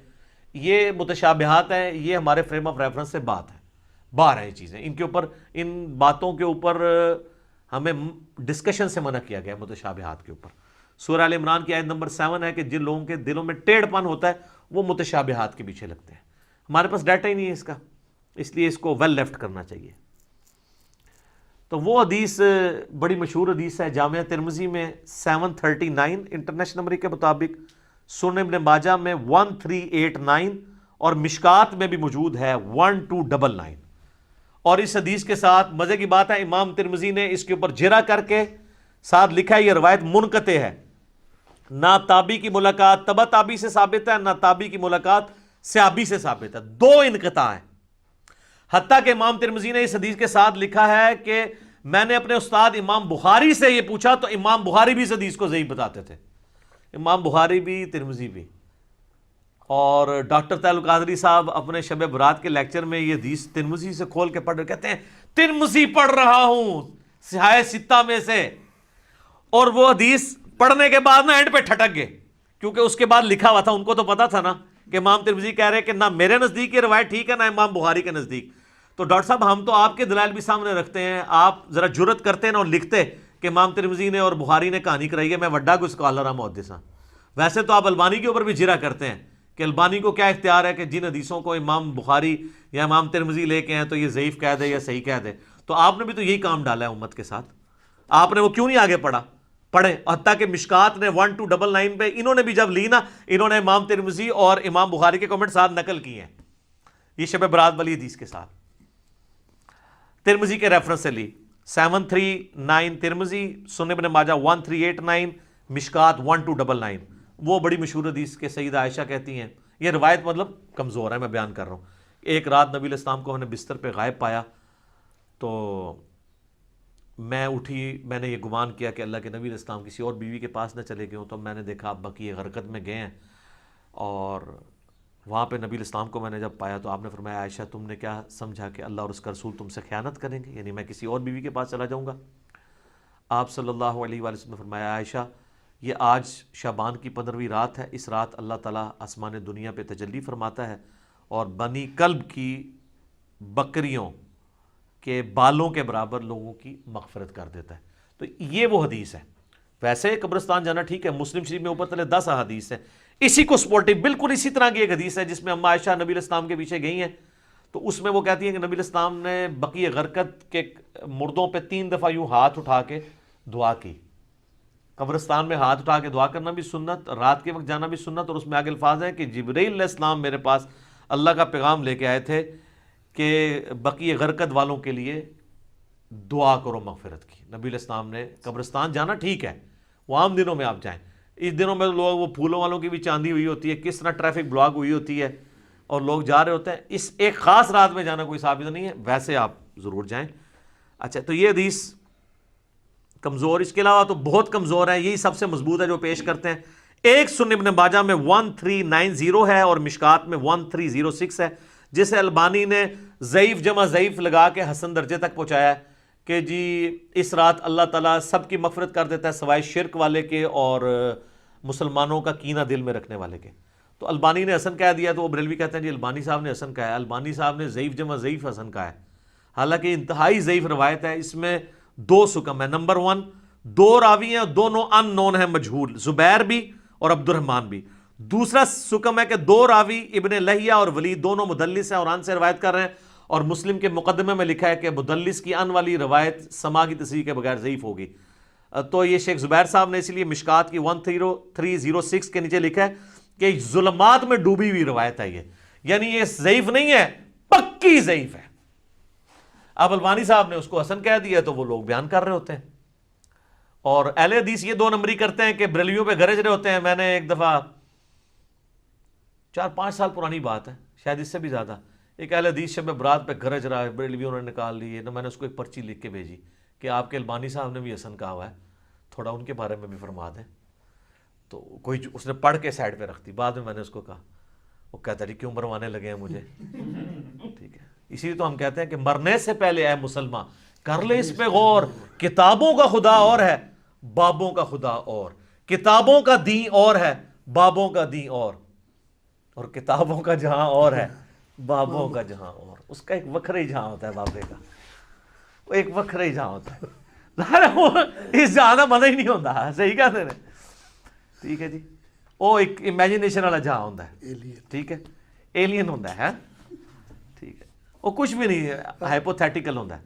[SPEAKER 2] یہ متشابہات ہیں، یہ ہمارے فریم آف ریفرنس سے بات ہے، باہر ہیں یہ چیزیں، ان کے اوپر، ان باتوں کے اوپر ہمیں ڈسکشن سے منع کیا گیا ہے، متشابہات کے اوپر۔ سورہ ال عمران کی آیت نمبر 7 ہے کہ جن لوگوں کے دلوں میں ٹیڑھ پن ہوتا ہے وہ متشابہات کے پیچھے لگتے ہیں۔ ہمارے پاس ڈیٹا ہی نہیں ہے اس کا، اس لیے اس کو ویل لیفٹ کرنا چاہیے۔ تو وہ حدیث بڑی مشہور حدیث ہے، جامعہ ترمذی میں 739 انٹرنیشنل نمبر کے مطابق، سنن ابن ماجہ میں 1389 اور مشکات میں بھی موجود ہے 1299۔ اور اس حدیث کے ساتھ مزے کی بات ہے، امام ترمذی نے اس کے اوپر جرا کر کے ساتھ لکھا ہے یہ روایت منقطع ہے، نہ تابعی کی ملاقات تبع تابعی سے ثابت ہے، نہ تابعی کی ملاقات صحابی سے ثابت ہے، دو انقطاع ہیں۔ حتیٰ کہ امام ترمذی نے اس حدیث کے ساتھ لکھا ہے کہ میں نے اپنے استاد امام بخاری سے یہ پوچھا تو امام بخاری بھی اس حدیث کو ضعیف بتاتے تھے، امام بخاری بھی، ترمذی بھی۔ اور ڈاکٹر طاہر القادری صاحب اپنے شب برات کے لیکچر میں یہ حدیث ترمذی سے کھول کے پڑھ رہے، کہتے ہیں ترمذی پڑھ رہا ہوں صحاح ستہ میں سے، اور وہ حدیث پڑھنے کے بعد نا اینڈ پہ ٹھٹک گئے، کیونکہ اس کے بعد لکھا ہوا تھا، ان کو تو پتا تھا نا کہ امام ترمذی کہہ رہے کہ نہ میرے نزدیک یہ روایت ٹھیک ہے نہ امام بخاری کے نزدیک۔ تو ڈاکٹر صاحب ہم تو آپ کے دلائل بھی سامنے رکھتے ہیں، آپ ذرا جرت کرتے ہیں نا اور لکھتے کہ امام ترمذی نے اور بخاری نے کہانی کرائی ہے، میں وڈا کوئی اسکالر ہوں، محدث ہوں۔ ویسے تو آپ البانی کے اوپر بھی جرا کرتے ہیں کہ البانی کو کیا اختیار ہے کہ جن حدیثوں کو امام بخاری یا امام ترمذی لے کے ہیں تو یہ ضعیف کہہ دے یا صحیح کہہ دے۔ تو آپ نے بھی تو یہی کام ڈالا ہے امت کے ساتھ، آپ نے وہ کیوں نہیں آگے پڑھا؟ پڑھیں۔ حتیٰ کہ مشکات نے 1299 پہ انہوں نے بھی جب لی نا، انہوں نے امام ترمذی اور امام بخاری کے کمنٹ ساتھ نقل کیے ہیں، یہ شب برات والی حدیث کے ساتھ ترمذی کے ریفرنس سے لی۔ 739 ترمذی، سنن ابن ماجہ 1389، مشکات 1299، وہ بڑی مشہور حدیث کے سیدہ عائشہ کہتی ہیں، یہ روایت مطلب کمزور ہے، میں بیان کر رہا ہوں۔ ایک رات نبی علیہ السلام کو ہم نے بستر پہ غائب پایا تو میں اٹھی، میں نے یہ گمان کیا کہ اللہ کے نبی علیہ السلام کسی اور بیوی کے پاس نہ چلے گئے ہوں، تو میں نے دیکھا آپ بقیع غرقد میں گئے ہیں، اور وہاں پہ نبی علیہ السلام کو میں نے جب پایا تو آپ نے فرمایا عائشہ تم نے کیا سمجھا کہ اللہ اور اس کا رسول تم سے خیانت کریں گے، یعنی میں کسی اور بیوی کے پاس چلا جاؤں گا؟ آپ صلی اللہ علیہ وآلہ وسلم نے فرمایا عائشہ یہ آج شعبان کی 15ویں رات ہے، اس رات اللہ تعالیٰ آسمان دنیا پہ تجلی فرماتا ہے اور بنی کلب کی بکریوں کے بالوں کے برابر لوگوں کی مغفرت کر دیتا ہے۔ تو یہ وہ حدیث ہے۔ ویسے قبرستان جانا ٹھیک ہے، مسلم شریف میں اوپر تلے 10 احادیث ہیں، اسی کو سپورٹو بالکل اسی طرح کی ایک حدیث ہے جس میں اما عائشہ نبی علیہ السلام کے پیچھے گئی ہیں، تو اس میں وہ کہتی ہیں کہ نبی علیہ السلام نے بقیع غرقد کے مردوں پہ 3 دفعہ یوں ہاتھ اٹھا کے دعا کی۔ قبرستان میں ہاتھ اٹھا کے دعا کرنا بھی سنت، رات کے وقت جانا بھی سنت، اور اس میں آگے الفاظ ہیں کہ جبرائیل علیہ السلام میرے پاس اللہ کا پیغام لے کے آئے تھے کہ بقیع غرقد والوں کے لیے دعا کرو مغفرت کی۔ نبی علیہ السلام نے قبرستان جانا ٹھیک ہے، وہ عام دنوں میں آپ جائیں، اس دنوں میں لوگ وہ پھولوں والوں کی بھی چاندی ہوئی ہوتی ہے، کس طرح ٹریفک بلاک ہوئی ہوتی ہے اور لوگ جا رہے ہوتے ہیں، اس ایک خاص رات میں جانا کوئی ثابت نہیں ہے، ویسے آپ ضرور جائیں۔ اچھا تو یہ حدیث کمزور، اس کے علاوہ تو بہت کمزور ہے، یہی سب سے مضبوط ہے جو پیش کرتے ہیں۔ ایک سنن ابن ماجہ میں 1390 ہے اور مشکات میں 1306 ہے، جسے البانی نے ضعیف جمع ضعیف لگا کے حسن درجے تک پہنچایا ہے کہ جی اس رات اللہ تعالیٰ سب کی مغفرت کر دیتا ہے سوائے شرک والے کے اور مسلمانوں کا کینہ دل میں رکھنے والے کے۔ تو البانی نے حسن کہہ دیا تو وہ بریلوی کہتے ہیں جی البانی صاحب نے حسن کہا ہے، البانی صاحب نے ضعیف جمع ضعیف حسن کہا ہے، حالانکہ انتہائی ضعیف روایت ہے، اس میں 2 سکم ہے۔ نمبر 1 2 راوی ہیں، دونوں ان نون ہیں، مجہول، زبیر بھی اور عبد الرحمن بھی۔ دوسرا سکم ہے کہ 2 راوی ابن لہیہ اور ولید دونوں مدلس ہیں اور ان سے روایت کر رہے ہیں، اور مسلم کے مقدمے میں لکھا ہے کہ مدلس کی آنے والی روایت سما کی تصحیح کے بغیر ضعیف ہوگی. تو یہ شیخ زبیر صاحب نے اس لیے مشکات کی 1306 کے نیچے لکھا ہے کہ ظلمات میں ڈوبی ہوئی روایت ہے یہ، یعنی یہ ضعیف نہیں ہے، پکی ضعیف ہے. اب البانی صاحب نے اس کو حسن کہہ دیا تو وہ لوگ بیان کر رہے ہوتے ہیں. اور اہل حدیث یہ 2 نمبری کرتے ہیں کہ بریلویوں پہ گرج رہے ہوتے ہیں. میں نے ایک دفعہ 4-5 سال پرانی بات ہے، شاید اس سے بھی زیادہ، ایک اہل حدیث شب برات پہ گرج رہا ہے، بریلویوں نے نکال لی ہے. میں نے اس کو ایک پرچی لکھ کے بھیجی کہ آپ کے البانی صاحب نے بھی حسن کہا ہوا ہے، تھوڑا ان کے بارے میں بھی فرما دیں. تو کوئی اس نے پڑھ کے سائڈ پہ رکھ دی. بعد میں نے اس کو کہا، وہ کہتا ہے کیوں مروانے لگے ہیں مجھے. ٹھیک ہے، اسی لیے تو ہم کہتے ہیں کہ مرنے سے پہلے اے مسلمان کر لے اس پہ غور. کتابوں کا خدا اور ہے، بابوں کا خدا اور. کتابوں کا دین اور ہے، بابوں کا دین اور کتابوں کا جہاں اور ہے، بابوں کا جہاں اور. اس کا ایک وکھرا ہی جہاں ہوتا ہے بابے کا، وہ ایک وکھرا ہی جہاں ہوتا ہے. اس جہاں کا مزہ ہی نہیں ہوتا. صحیح کہتے ہیں. ٹھیک ہے جی، وہ ایک امیجنیشن والا جہاں ہوتا ہے. ٹھیک ہے، ایلین ہوتا ہے. ٹھیک ہے، وہ کچھ بھی نہیں ہے، ہائپوتھیٹیکل ہوتا ہے.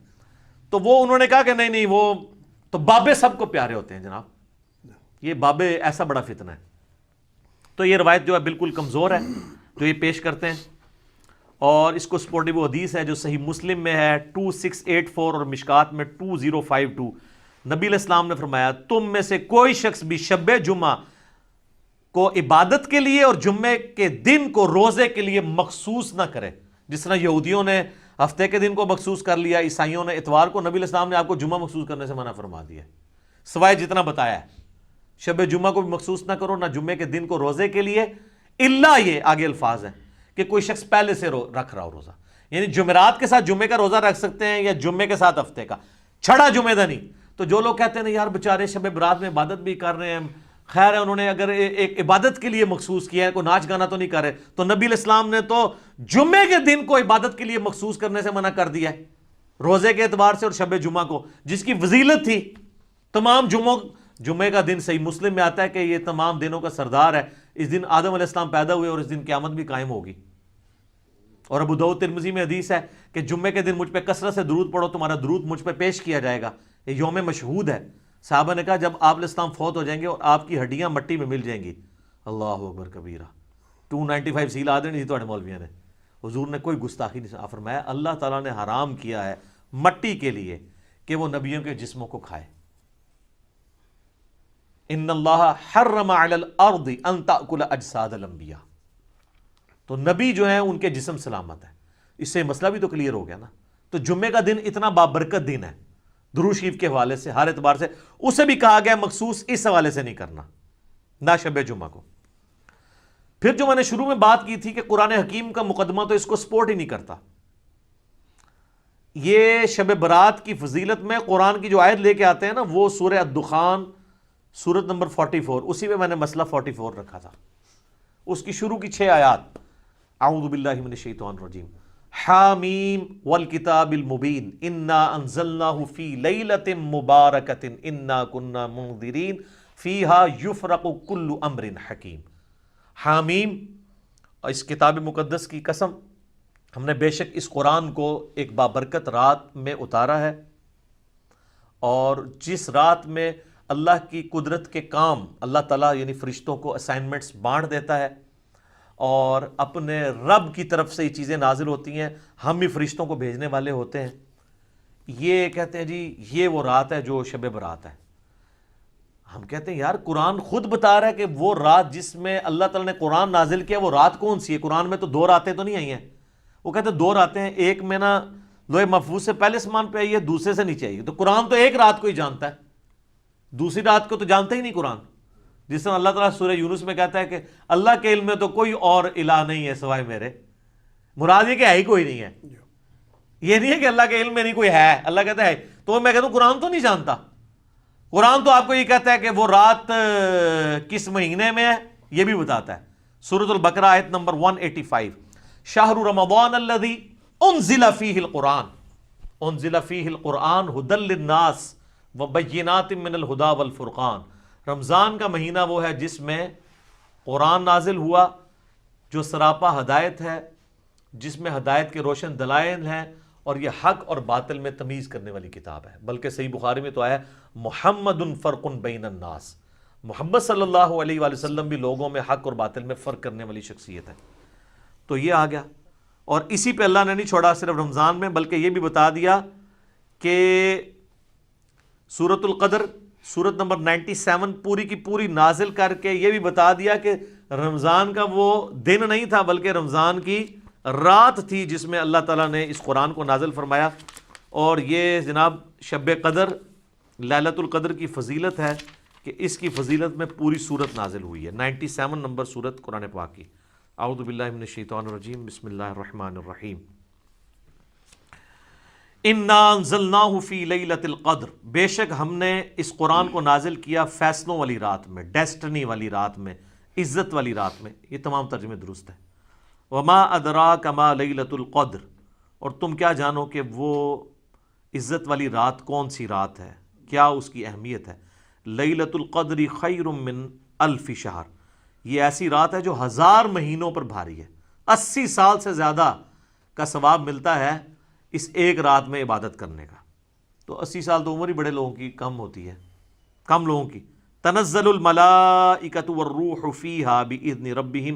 [SPEAKER 2] تو وہ انہوں نے کہا کہ نہیں وہ تو بابے سب کو پیارے ہوتے ہیں جناب، یہ بابے ایسا بڑا فتنہ ہے. تو یہ روایت جو ہے بالکل کمزور ہے جو یہ پیش کرتے ہیں. اور اس کو سپورٹنگ وہ حدیث ہے جو صحیح مسلم میں ہے 2684 اور مشکات میں 2052. نبی علیہ السلام نے فرمایا تم میں سے کوئی شخص بھی شب جمعہ کو عبادت کے لیے اور جمعے کے دن کو روزے کے لیے مخصوص نہ کرے. جس طرح یہودیوں نے ہفتے کے دن کو مخصوص کر لیا، عیسائیوں نے اتوار کو، نبی علیہ السلام نے آپ کو جمعہ مخصوص کرنے سے منع فرما دیا ہے سوائے جتنا بتایا ہے. شب جمعہ کو بھی مخصوص نہ کرو، نہ جمعے کے دن کو روزے کے لیے، الا یہ آگے الفاظ ہیں کہ کوئی شخص پہلے سے رکھ رہا ہو روزہ، یعنی جمعرات کے ساتھ جمعے کا روزہ رکھ سکتے ہیں یا جمعے کے ساتھ ہفتے کا، چھڑا جمعے دا نہیں. تو جو لوگ کہتے ہیں یار بیچارے شب برات میں عبادت بھی کر رہے ہیں، خیر ہے انہوں نے اگر ایک عبادت کے لیے مخصوص کیا ہے، کوئی ناچ گانا تو نہیں کر رہے، تو نبی علیہ السلام نے تو جمعے کے دن کو عبادت کے لیے مخصوص کرنے سے منع کر دیا ہے، روزے کے اعتبار سے اور شب جمعہ کو جس کی فضیلت تھی. تمام جمعے کا دن صحیح مسلم میں آتا ہے کہ یہ تمام دنوں کا سردار ہے. اس دن آدم علیہ السلام پیدا ہوئے اور اس دن قیامت بھی قائم ہوگی. اور ابو داؤد ترمذی میں حدیث ہے کہ جمعے کے دن مجھ پہ کثرت سے درود پڑھو، تمہارا درود مجھ پہ پیش کیا جائے گا. یہ یوم مشہود ہے. صحابہ نے کہا جب آپ علیہ السلام فوت ہو جائیں گے اور آپ کی ہڈیاں مٹی میں مل جائیں گی، اللہ اکبر کبیرہ، 295 سیل آ دینی تھوڑے مولویوں نے. حضور نے کوئی گستاخی نہیں فرمایا. اللہ تعالیٰ نے حرام کیا ہے مٹی کے لیے کہ وہ نبیوں کے جسموں کو کھائے. ان اللہ حرم علی الارض ان تأکل اجساد الانبیاء. تو نبی جو ہیں ان کے جسم سلامت ہے. اس سے مسئلہ بھی تو کلیئر ہو گیا نا. تو جمعے کا دن اتنا بابرکت دن ہے درود شریف کے حوالے سے، ہر اعتبار سے. اسے بھی کہا گیا مخصوص اس حوالے سے نہیں کرنا، نہ شب جمعہ کو. پھر جو میں نے شروع میں بات کی تھی کہ قرآن حکیم کا مقدمہ تو اس کو سپورٹ ہی نہیں کرتا. یہ شب برات کی فضیلت میں قرآن کی جو آیت لے کے آتے ہیں نا، وہ سورہ الدخان سورت نمبر 44، اسی میں نے مسئلہ 44 رکھا تھا. اس کی شروع کی 6 آیات، اعوذ باللہ من الشیطان الرجیم، حامیم والکتاب المبین انا انزلناہ فی لیلۃ مبارکۃ انا کنا منذرین فیہا یفرق کل امر حکیم. حامیم، اس کتاب مقدس کی قسم، ہم نے بے شک اس قرآن کو ایک بابرکت رات میں اتارا ہے، اور جس رات میں اللہ کی قدرت کے کام اللہ تعالیٰ یعنی فرشتوں کو اسائنمنٹس بانٹ دیتا ہے اور اپنے رب کی طرف سے یہ چیزیں نازل ہوتی ہیں، ہم بھی فرشتوں کو بھیجنے والے ہوتے ہیں. یہ کہتے ہیں جی یہ وہ رات ہے جو شب برات ہے. ہم کہتے ہیں یار قرآن خود بتا رہا ہے کہ وہ رات جس میں اللہ تعالیٰ نے قرآن نازل کیا وہ رات کون سی ہے؟ قرآن میں تو 2 راتیں تو نہیں آئی ہیں. وہ کہتے ہیں 2 راتیں ہیں، ایک میں نا لوح محفوظ سے پہلے اسمان پہ آئی ہے، دوسرے سے نیچے آئی ہے. تو قرآن تو ایک رات کو ہی جانتا ہے، دوسری رات کو تو جانتا ہی نہیں قرآن. جس طرح اللہ تعالیٰ سورہ یونس میں کہتا ہے کہ اللہ کے علم میں تو کوئی اور الہ نہیں ہے سوائے میرے. مراد یہ کہ ہے ہی کوئی نہیں ہے، یہ نہیں ہے کہ اللہ کے علم میں نہیں کوئی ہے. اللہ کہتا ہے تو میں کہتا ہوں قرآن تو نہیں جانتا. قرآن تو آپ کو یہ کہتا ہے کہ وہ رات کس مہینے میں ہے یہ بھی بتاتا ہے. سورۃ البقرہ آیت نمبر 185، شہر رمضان الذی انزل فیہ القرآن انزل فیہ القرآن ھدی للناس وبینات من الہدی والفرقان. رمضان کا مہینہ وہ ہے جس میں قرآن نازل ہوا جو سراپا ہدایت ہے جس میں ہدایت کے روشن دلائل ہیں اور یہ حق اور باطل میں تمیز کرنے والی کتاب ہے۔ بلکہ صحیح بخاری میں تو آیا محمد فرق بین الناس، محمد صلی اللہ علیہ وآلہ وسلم بھی لوگوں میں حق اور باطل میں فرق کرنے والی شخصیت ہے۔ تو یہ آ گیا، اور اسی پہ اللہ نے نہیں چھوڑا صرف رمضان میں، بلکہ یہ بھی بتا دیا کہ سورۃ القدر سورت نمبر 97 پوری کی پوری نازل کر کے یہ بھی بتا دیا کہ رمضان کا وہ دن نہیں تھا بلکہ رمضان کی رات تھی جس میں اللہ تعالیٰ نے اس قرآن کو نازل فرمایا۔ اور یہ جناب شب قدر لیلۃ القدر کی فضیلت ہے کہ اس کی فضیلت میں پوری سورت نازل ہوئی ہے، 97 نمبر سورت قرآن پاک کی۔ اعوذ باللہ من الشیطان الرجیم، بسم اللہ الرحمن الرحیم۔ انا انزلناہ فی لیلۃ القدر، بے شک ہم نے اس قرآن کو نازل کیا فیصلوں والی رات میں، ڈیسٹنی والی رات میں، عزت والی رات میں۔ یہ تمام ترجمے درست ہیں۔ وما ادراک ما لیلۃ القدر، اور تم کیا جانو کہ وہ عزت والی رات کون سی رات ہے، کیا اس کی اہمیت ہے۔ لیلۃ القدر خیر من الف شہر، یہ ایسی رات ہے جو 1000 مہینوں پر بھاری ہے۔ 80 سال سے زیادہ کا ثواب ملتا ہے اس ایک رات میں عبادت کرنے کا۔ تو 80 سال تو عمر ہی بڑے لوگوں کی کم ہوتی ہے، کم لوگوں کی۔ تنزل الملائکۃ والروح فیہا باذن ربہم،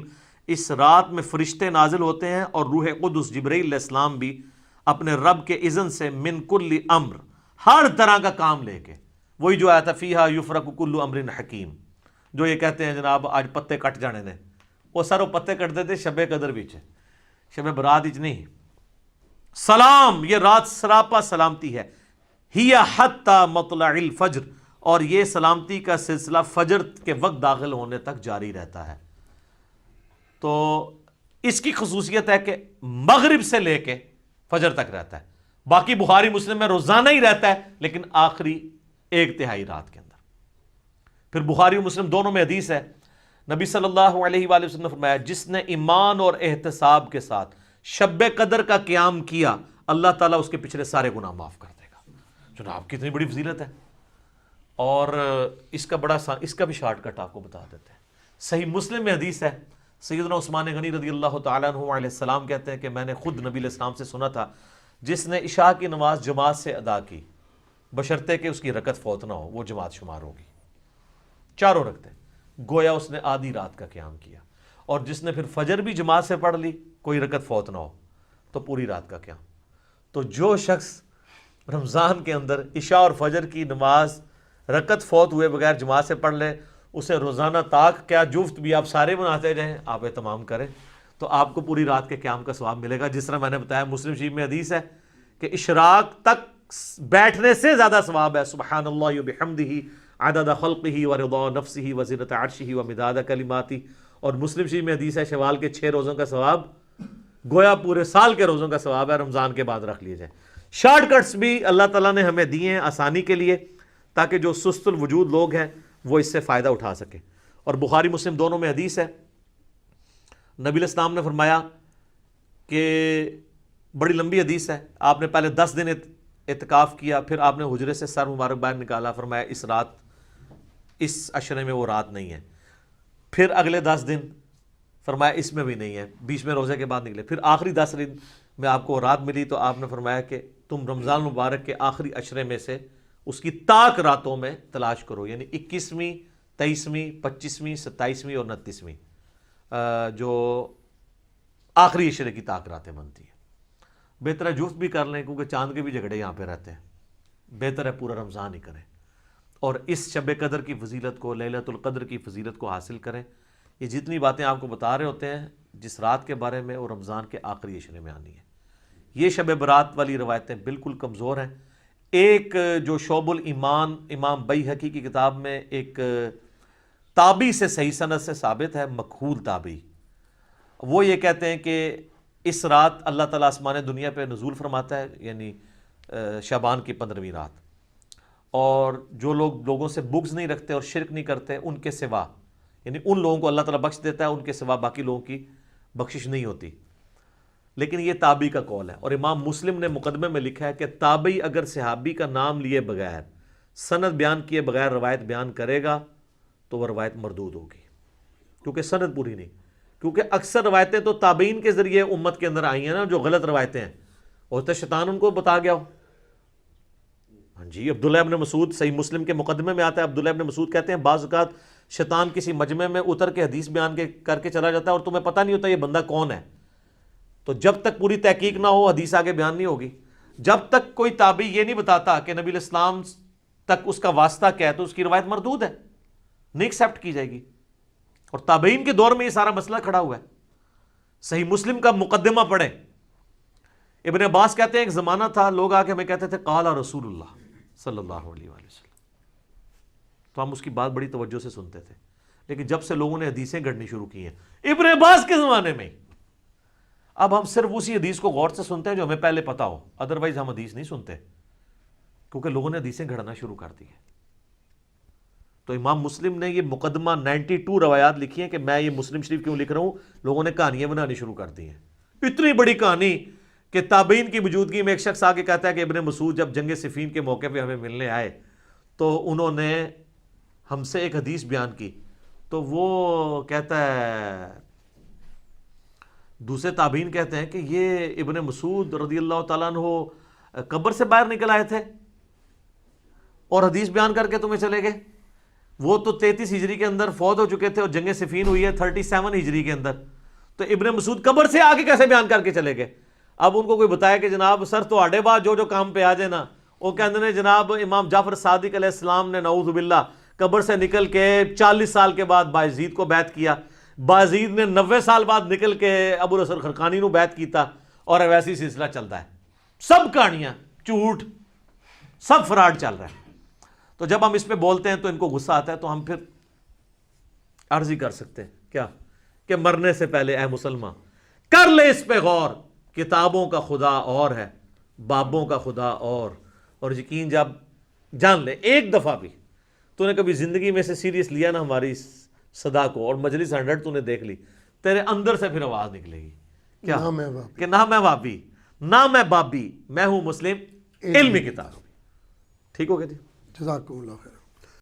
[SPEAKER 2] اس رات میں فرشتے نازل ہوتے ہیں اور روح قدس جبرائیل علیہ السلام بھی اپنے رب کے اذن سے، من کل امر، ہر طرح کا کام لے کے۔ وہی جو آیا تھا فیہا یفرق کل امر حکیم، جو یہ کہتے ہیں جناب آج پتے کٹ جانے نے، وہ سر وہ پتے کٹتے تھے شب قدر بھی، شب برات ہی نہیں۔ سلام، یہ رات سراپا سلامتی ہے۔ ہی حتی مطلع الفجر، اور یہ سلامتی کا سلسلہ فجر کے وقت داخل ہونے تک جاری رہتا ہے۔ تو اس کی خصوصیت ہے کہ مغرب سے لے کے فجر تک رہتا ہے۔ باقی بخاری مسلم میں روزانہ ہی رہتا ہے، لیکن آخری 1/3 رات کے اندر۔ پھر بخاری و مسلم دونوں میں حدیث ہے، نبی صلی اللہ علیہ وآلہ وسلم نے فرمایا جس نے ایمان اور احتساب کے ساتھ شب قدر کا قیام کیا، اللہ تعالیٰ اس کے پچھلے سارے گناہ معاف کر دے گا۔ جناب کتنی بڑی فضیلت ہے۔ اور اس کا بھی شارٹ کٹ آپ کو بتا دیتے ہیں۔ صحیح مسلم میں حدیث ہے، سیدنا عثمان غنی رضی اللہ تعالیٰ عنہ علیہ السلام کہتے ہیں کہ میں نے خود نبی علیہ السلام سے سنا تھا، جس نے عشاء کی نماز جماعت سے ادا کی بشرطے کہ اس کی رکعت فوت نہ ہو، وہ جماعت شمار ہوگی، چاروں رکعتیں، گویا اس نے آدھی رات کا قیام کیا۔ اور جس نے پھر فجر بھی جماعت سے پڑھ لی، کوئی رکعت فوت نہ ہو، تو پوری رات کا قیام۔ تو جو شخص رمضان کے اندر عشاء اور فجر کی نماز رکعت فوت ہوئے بغیر جماعت سے پڑھ لے، اسے روزانہ طاق کیا جفت بھی آپ سارے بناتے رہیں، آپ اہتمام کریں، تو آپ کو پوری رات کے قیام کا ثواب ملے گا۔ جس طرح میں نے بتایا مسلم شریف میں حدیث ہے کہ اشراق تک بیٹھنے سے زیادہ ثواب ہے۔ سبحان اللہ وبحمدہ عدد خلقہ ورضا نفسہ وزنۃ عرشہ ومداد کلماتہ۔ اور مسلم شریف میں حدیث ہے شوال کے 6 روزوں کا ثواب گویا پورے سال کے روزوں کا ثواب ہے، رمضان کے بعد رکھ لیے جائیں۔ شارٹ کٹس بھی اللہ تعالیٰ نے ہمیں دیے ہیں آسانی کے لیے، تاکہ جو سست الوجود لوگ ہیں وہ اس سے فائدہ اٹھا سکیں۔ اور بخاری مسلم دونوں میں حدیث ہے، نبی علیہ السلام نے فرمایا کہ بڑی لمبی حدیث ہے، آپ نے پہلے 10 دن اعتکاف کیا، پھر آپ نے حجرے سے سر مبارک باہر نکالا، فرمایا اس عشرے میں وہ رات نہیں ہے۔ پھر اگلے 10 دن فرمایا اس میں بھی نہیں ہے، بیچ میں روزے کے بعد نکلے، پھر آخری 10 دن میں آپ کو رات ملی، تو آپ نے فرمایا کہ تم رمضان مبارک کے آخری عشرے میں سے اس کی طاق راتوں میں تلاش کرو، یعنی 21ویں 23ویں 25ویں 27ویں اور 29ویں جو آخری عشرے کی طاق راتیں بنتی ہیں۔ بہتر ہے جفت بھی کر لیں، کیونکہ چاند کے بھی جھگڑے یہاں پہ رہتے ہیں، بہتر ہے پورا رمضان ہی کریں اور اس شب قدر کی فضیلت کو، لیلۃ القدر کی فضیلت کو حاصل کریں۔ یہ جتنی باتیں آپ کو بتا رہے ہوتے ہیں جس رات کے بارے میں، وہ رمضان کے آخری عشرے میں آنی ہے۔ یہ شب برات والی روایتیں بالکل کمزور ہیں۔ ایک جو شعب الایمان امام بیہقی کی کتاب میں ایک تابعی سے صحیح سند سے ثابت ہے، مکحول تابعی، وہ یہ کہتے ہیں کہ اس رات اللہ تعالیٰ آسمان دنیا پہ نزول فرماتا ہے، یعنی شعبان کی 15ویں رات، اور جو لوگوں سے بغض نہیں رکھتے اور شرک نہیں کرتے ان کے سوا، یعنی ان لوگوں کو اللہ تعالیٰ بخش دیتا ہے، ان کے سوا باقی لوگوں کی بخشش نہیں ہوتی۔ لیکن یہ تابعی کا قول ہے، اور امام مسلم نے مقدمے میں لکھا ہے کہ تابعی اگر صحابی کا نام لیے بغیر، سند بیان کیے بغیر روایت بیان کرے گا تو وہ روایت مردود ہوگی، کیونکہ سند پوری نہیں، کیونکہ اکثر روایتیں تو تابعین کے ذریعے امت کے اندر آئی ہیں نا، جو غلط روایتیں ہیں، ہوتا شیطان ان کو بتا گیا ہو. ہاں جی، عبداللہ ابن مسعود، صحیح مسلم کے مقدمے میں آتا ہے، عبداللہ ابن مسعود کہتے ہیں بعض اوقات شیطان کسی مجمع میں اتر کے حدیث بیان کر کے چلا جاتا ہے اور تمہیں پتہ نہیں ہوتا یہ بندہ کون ہے. تو جب تک پوری تحقیق نہ ہو حدیث آگے بیان نہیں ہوگی. جب تک کوئی تابعی یہ نہیں بتاتا کہ نبی الاسلام تک اس کا واسطہ کیا ہے تو اس کی روایت مردود ہے، نہیں ایکسیپٹ کی جائے گی. اور تابعین کے دور میں یہ سارا مسئلہ کھڑا ہوا ہے. صحیح مسلم کا مقدمہ پڑھیں. ابن عباس کہتے ہیں ایک زمانہ تھا لوگ آ کے ہمیں کہتے تھے قال رسول اللہ صلی اللہ علیہ وآلہ وسلم، تو ہم اس کی بات بڑی توجہ سے سنتے تھے. لیکن جب سے لوگوں نے حدیثیں گھڑنی شروع کی ہیں ابن عباس کے زمانے میں، اب ہم صرف اسی حدیث کو غور سے سنتے ہیں جو ہمیں پہلے پتا ہو، ادروائز ہم حدیث نہیں سنتے، کیونکہ لوگوں نے حدیثیں گھڑنا شروع کر دی ہیں. تو امام مسلم نے یہ مقدمہ 92 روایات لکھی ہیں کہ میں یہ مسلم شریف کیوں لکھ رہا ہوں، لوگوں نے کہانیاں بنانی شروع کر دی ہیں. اتنی بڑی کہانی کہ تابعین کی موجودگی میں ایک شخص آگے کہتا ہے کہ ابن مسعود جب جنگ صفین کے موقع پہ ہمیں ملنے آئے تو انہوں نے ہم سے ایک حدیث بیان کی. تو وہ کہتا ہے، دوسرے تابعین کہتے ہیں کہ یہ ابن مسعود رضی اللہ تعالیٰ عنہ قبر سے باہر نکل آئے تھے اور حدیث بیان کر کے تمہیں چلے گئے. وہ تو 33 ہجری کے اندر فوت ہو چکے تھے اور جنگ صفین ہوئی ہے 37 ہجری کے اندر. تو ابن مسعود قبر سے آگے کیسے بیان کر کے چلے گئے؟ اب ان کو کوئی بتایا کہ جناب سر تو آڈے بعد جو کام پہ آ جائے نا، وہ کہتے ہیں جناب امام جعفر صادق علیہ السلام نے نعوذ باللہ قبر سے نکل کے 40 سال کے بعد بايزید کو بیعت کیا، بايزید نے 90 سال بعد نکل کے ابو الحسن خرقانی نو بیعت کیتا، اور ویسی سلسلہ چلتا ہے. سب کہانیاں جھوٹ، سب فراڈ چل رہا ہے. تو جب ہم اس پہ بولتے ہیں تو ان کو غصہ آتا ہے، تو ہم پھر عرض ہی کر سکتے ہیں کیا کہ مرنے سے پہلے اے مسلمان کر لے اس پہ غور، کتابوں کا خدا اور ہے، بابوں کا خدا اور یقین جب جان لے ایک دفعہ بھی تو نے کبھی زندگی میں سے سیریس لیا نا ہماری صدا کو، اور مجلس 100 تو نے دیکھ لی، تیرے اندر سے پھر آواز نکلے گی کیا کہ نہ میں وابی نہ میں بابی، میں ہوں مسلم علمی کتاب. ٹھیک ہو گیا جی،
[SPEAKER 1] جزاکم اللہ خیر.